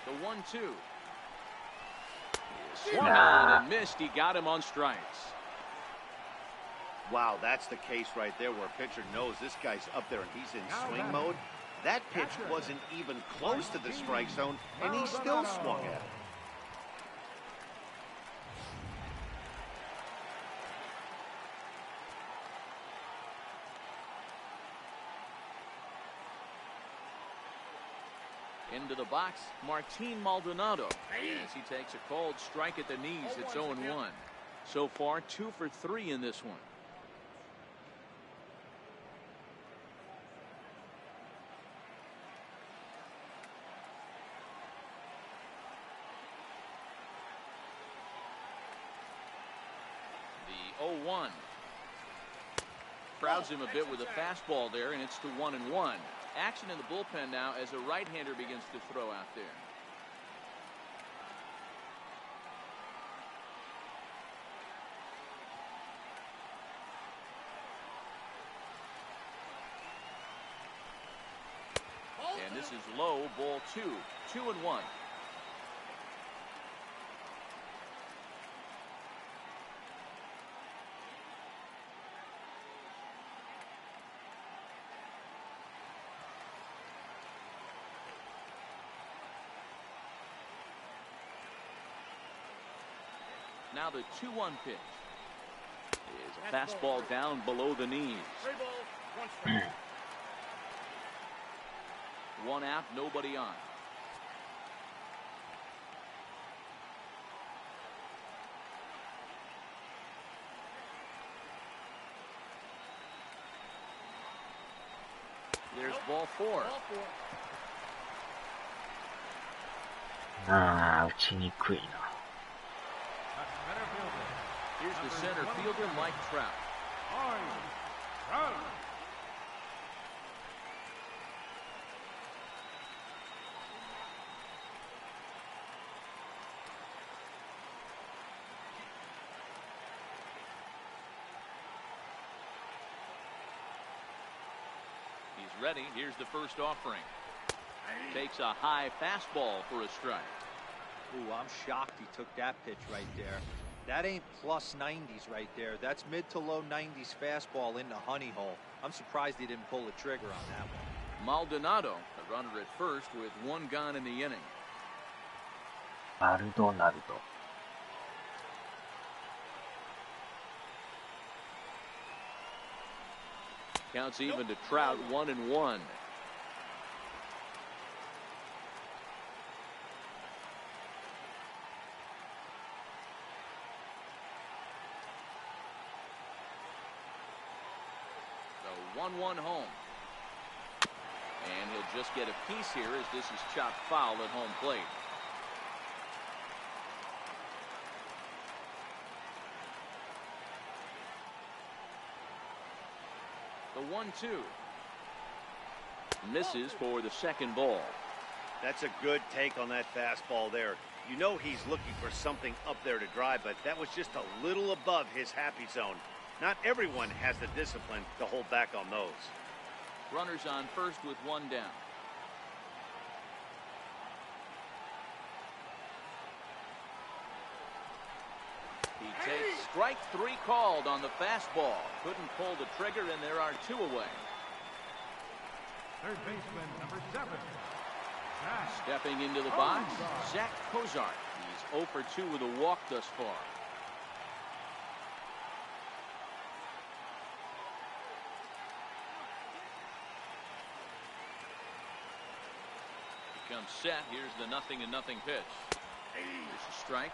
The 1-2. Swung on and missed. He got him on strikes. Wow, that's the case right there where a pitcher knows this guy's up there and he's in swing mode. That pitch wasn't even close to the strike zone, and he still swung at it. Into the box, Martin Maldonado, as he takes a cold strike at the knees. It's 0-1. So far, 2 for 3 in this one. The 0-1. Crowds him a bit with a fastball there, and it's to 1-1. Action in the bullpen now as a right-hander begins to throw out there. And this is low, ball 2, 2-1. Now the 2-1 pitch is a fastball down below the knees. 1 out, nobody on. There's ball 4. ああ、打ちにくいな。Here's the center fielder, Mike Trout. He's ready. Here's the first offering. Takes a high fastball for a strike. Ooh, I'm shocked he took that pitch right there. That ain't plus 90s right there. That's mid to low 90s fastball in the honey hole. I'm surprised he didn't pull the trigger on that one. Maldonado, the runner at first with 1 gone in the inning. Maldonado. Counts even to Trout, 1-1. The 1-1 home. And he'll just get a piece here as this is chopped foul at home plate. The 1-2. Misses for the second ball. That's a good take on that fastball there. You know he's looking for something up there to drive, but that was just a little above his happy zone. Not everyone has the discipline to hold back on those. Runners on first with 1 down. He takes strike 3 called on the fastball. Couldn't pull the trigger, and there are 2 away. Third baseman, number 7. Stepping into the box, Zach Cozart. He's 0 for 2 with a walk thus far. He comes set. Here's the 0-0 pitch. Here's a strike.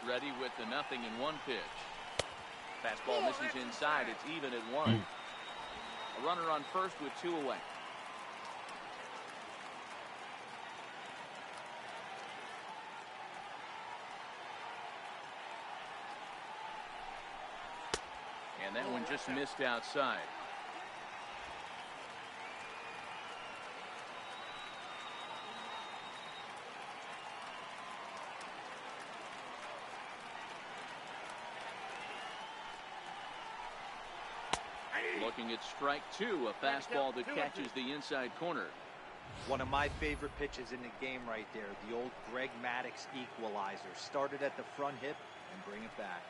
Ready with the 0-1 pitch. Fastball misses inside. It's even at 1. A runner on first with 2 away. And that one just missed outside. Looking at strike 2, a fastball that catches the inside corner. One of my favorite pitches in the game right there, the old Greg Maddux equalizer. Started at the front hip and bring it back.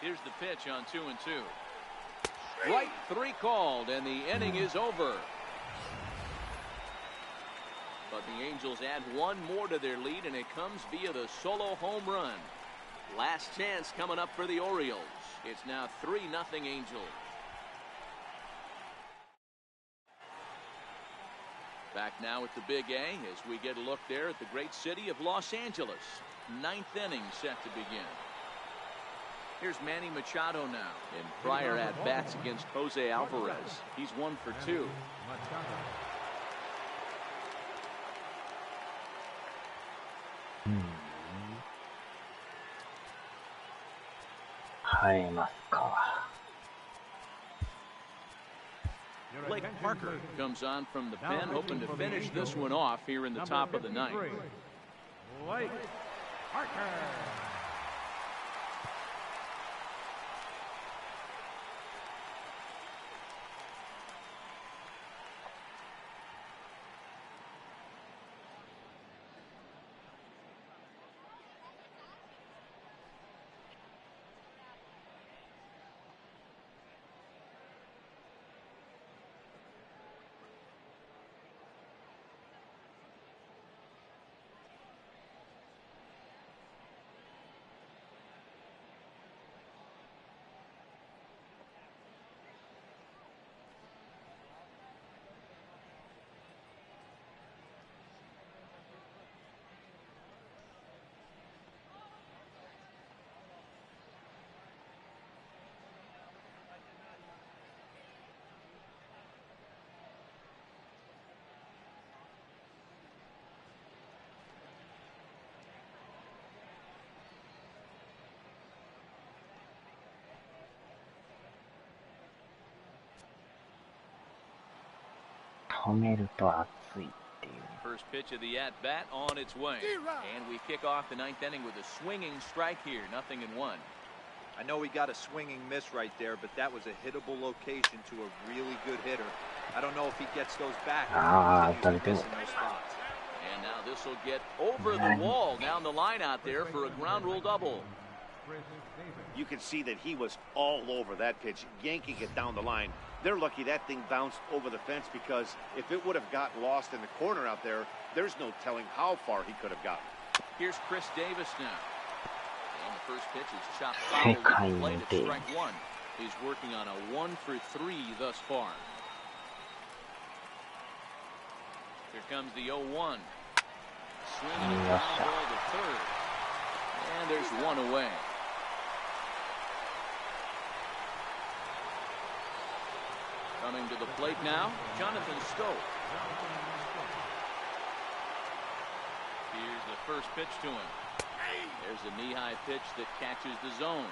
Here's the pitch on 2-2. Right 3 called, and the inning is over. But the Angels add one more to their lead, and it comes via the solo home run. Last chance coming up for the Orioles. It's now 3-0 Angels. Back now at the Big A as we get a look there at the great city of Los Angeles. 9th inning set to begin. Here's Manny Machado now in prior at-bats against Jose Alvarez. He's 1 for 2. 生えますか。 Blake Parker comes on from the pen, hoping to finish this one off here in the top of the ninth. Blake Parker. First pitch of the at-bat on its way. And we kick off the 9th inning with a swinging strike here. 0-1. I know he got a swinging miss right there, but that was a hittable location to a really good hitter. I don't know if he gets those back. And now this will get over the wall down the line out there for a ground rule double. You can see that he was all over that pitch, yanking it down the line. They're lucky that thing bounced over the fence, because if it would have got lost in the corner out there, there's no telling how far he could have gotten. Here's Chris Davis now. And the first pitch is chopped foul to the plate at strike 1. He's working on a 1 for 3 thus far. Here comes the 0-1. Swinging a ground ball to third. And there's one away. Coming to the plate now, Jonathan Stowe. Here's the first pitch to him. There's a knee-high pitch that catches the zone.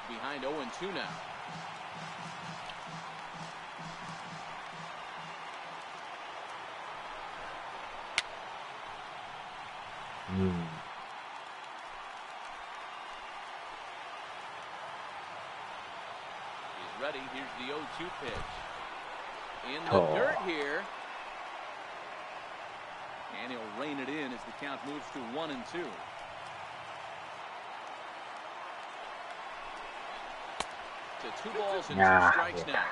Behind 0-2 now. He's ready. Here's the 0-2 pitch. In the dirt here. And he'll rein it in as the count moves to 1-2. To 2 balls and 2 strikes now.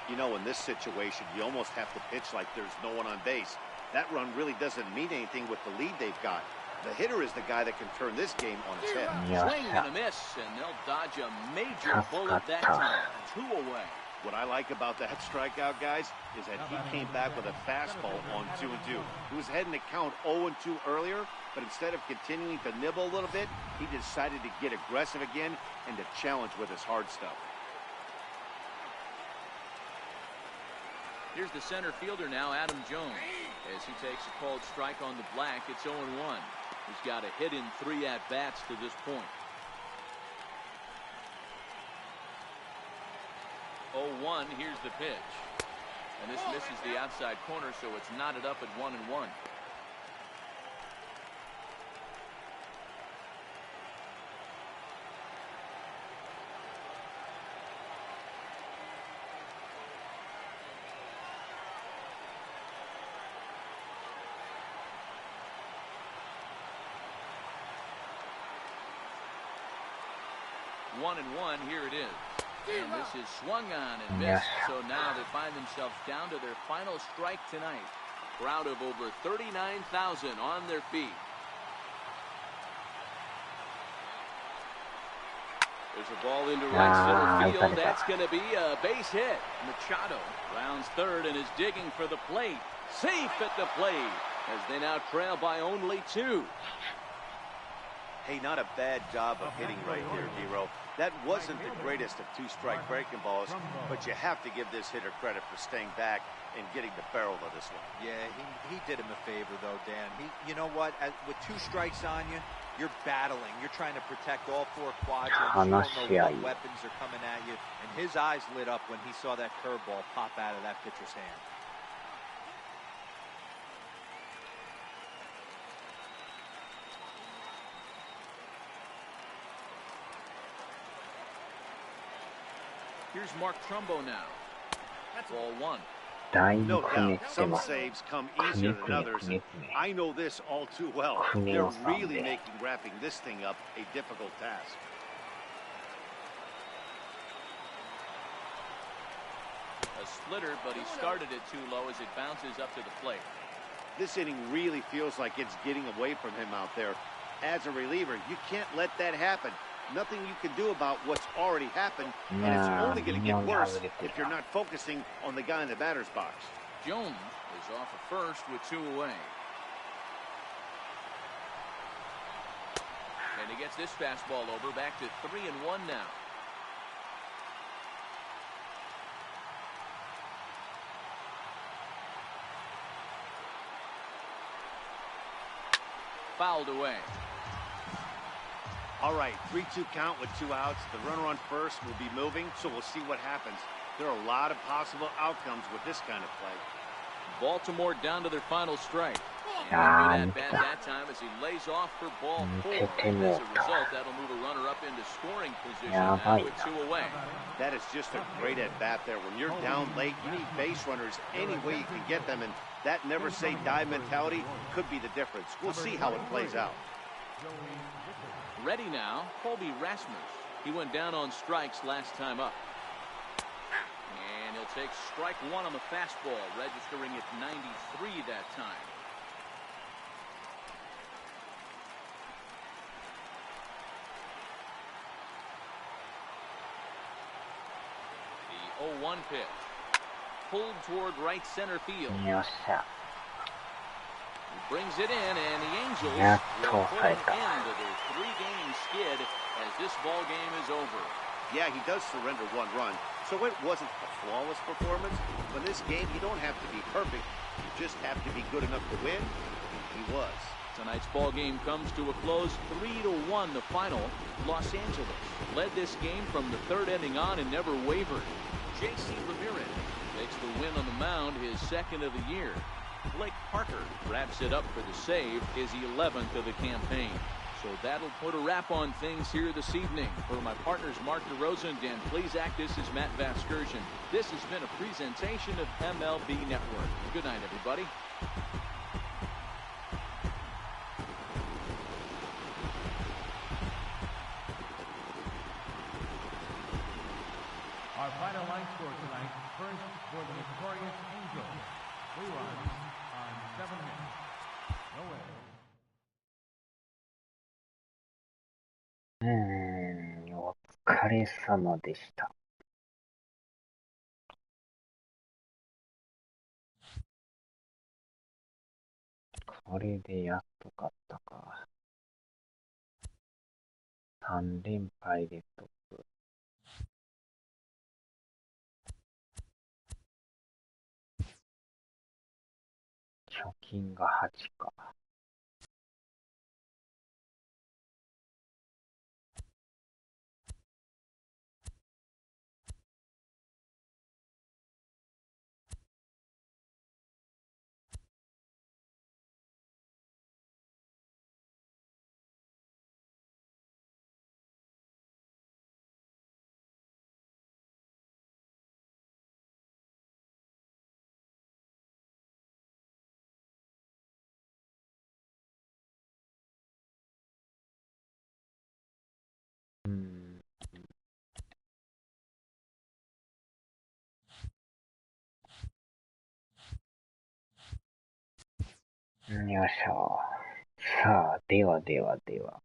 You know, in this situation, you almost have to pitch like there's no one on base. That run really doesn't mean anything with the lead they've got. The hitter is the guy that can turn this game on its head. Swing and a miss, and they'll dodge a major bullet that time. 2 away. What I like about that strikeout, guys, is that he came back with a fastball on 2-2. He was heading to count 0-2 earlier, but instead of continuing to nibble a little bit, he decided to get aggressive again and to challenge with his hard stuff. Here's the center fielder now, Adam Jones. As he takes a called strike on the black, it's 0-1. He's got a hit in 3 at-bats to this point. 0-1, here's the pitch. And this misses the outside corner, so it's knotted up at 1-1. One and one, here it is. And this is swung on and missed. So now they find themselves down to their final strike tonight. Crowd of over 39,000 on their feet. There's a ball into right center field. That's going to be a base hit. Machado rounds third and is digging for the plate. Safe at the plate as they now trail by only 2. Hey, not a bad job of hitting right there, Hero. That wasn't the greatest of 2-strike breaking balls, but you have to give this hitter credit for staying back and getting the barrel of this one. Yeah, he did him a favor, though, Dan. You know what? With 2 strikes on you, you're battling. You're trying to protect all 4 quadrants. You don't know what weapons are coming at you. And his eyes lit up when he saw that curveball pop out of that pitcher's hand. Here's Mark Trumbo now. That's ball 1. No doubt, some saves come easier than others. I know this all too well. They're really making wrapping this thing up a difficult task. A splitter, but he started it too low as it bounces up to the plate. This inning really feels like it's getting away from him out there. As a reliever, you can't let that happen. Nothing you can do about what's already happened, and it's only going to get worse if you're not focusing on the guy in the batter's box. Jones is off at first with 2 away. And he gets this fastball over, back to 3-1 now. Fouled away. All right, 3-2 count with 2 outs. The runner on first will be moving, so we'll see what happens. There are a lot of possible outcomes with this kind of play. Baltimore down to their final strike. And good at bat that time as he lays off for ball 4. As a result, that'll move a runner up into scoring position now with 2 away. That is just a great at bat there. When you're down late, you need base runners any way you can get them, and that never say die mentality could be the difference. We'll see how it plays out. Ready now, Colby Rasmus. He went down on strikes last time up. And he'll take strike 1 on the fastball, registering at 93 that time. The 0-1 pitch. Pulled toward right center field. He brings it in, and the Angels will put an end to their 3-game skid as this ball game is over. Yeah, he does surrender 1 run, so it wasn't a flawless performance. But in this game, you don't have to be perfect. You just have to be good enough to win. He was. Tonight's ball game comes to a close, 3-1 the final. Los Angeles led this game from the 3rd inning on and never wavered. J.C. Ramirez takes the win on the mound, his 2nd of the year. Blake Parker wraps it up for the save, his 11th of the campaign. So that'll put a wrap on things here this evening. For my partners Mark DeRosa and Dan Plesac, this is Matt Vasgersian. This has been a presentation of MLB Network. Good night, everybody. Our final line score tonight, first for the victorious Angels. 3 runs on 7 hits. No errors. お疲れ様でした。これでやっと勝ったか。3連敗でトップ。貯金が8か。よいしょ。さあ、では。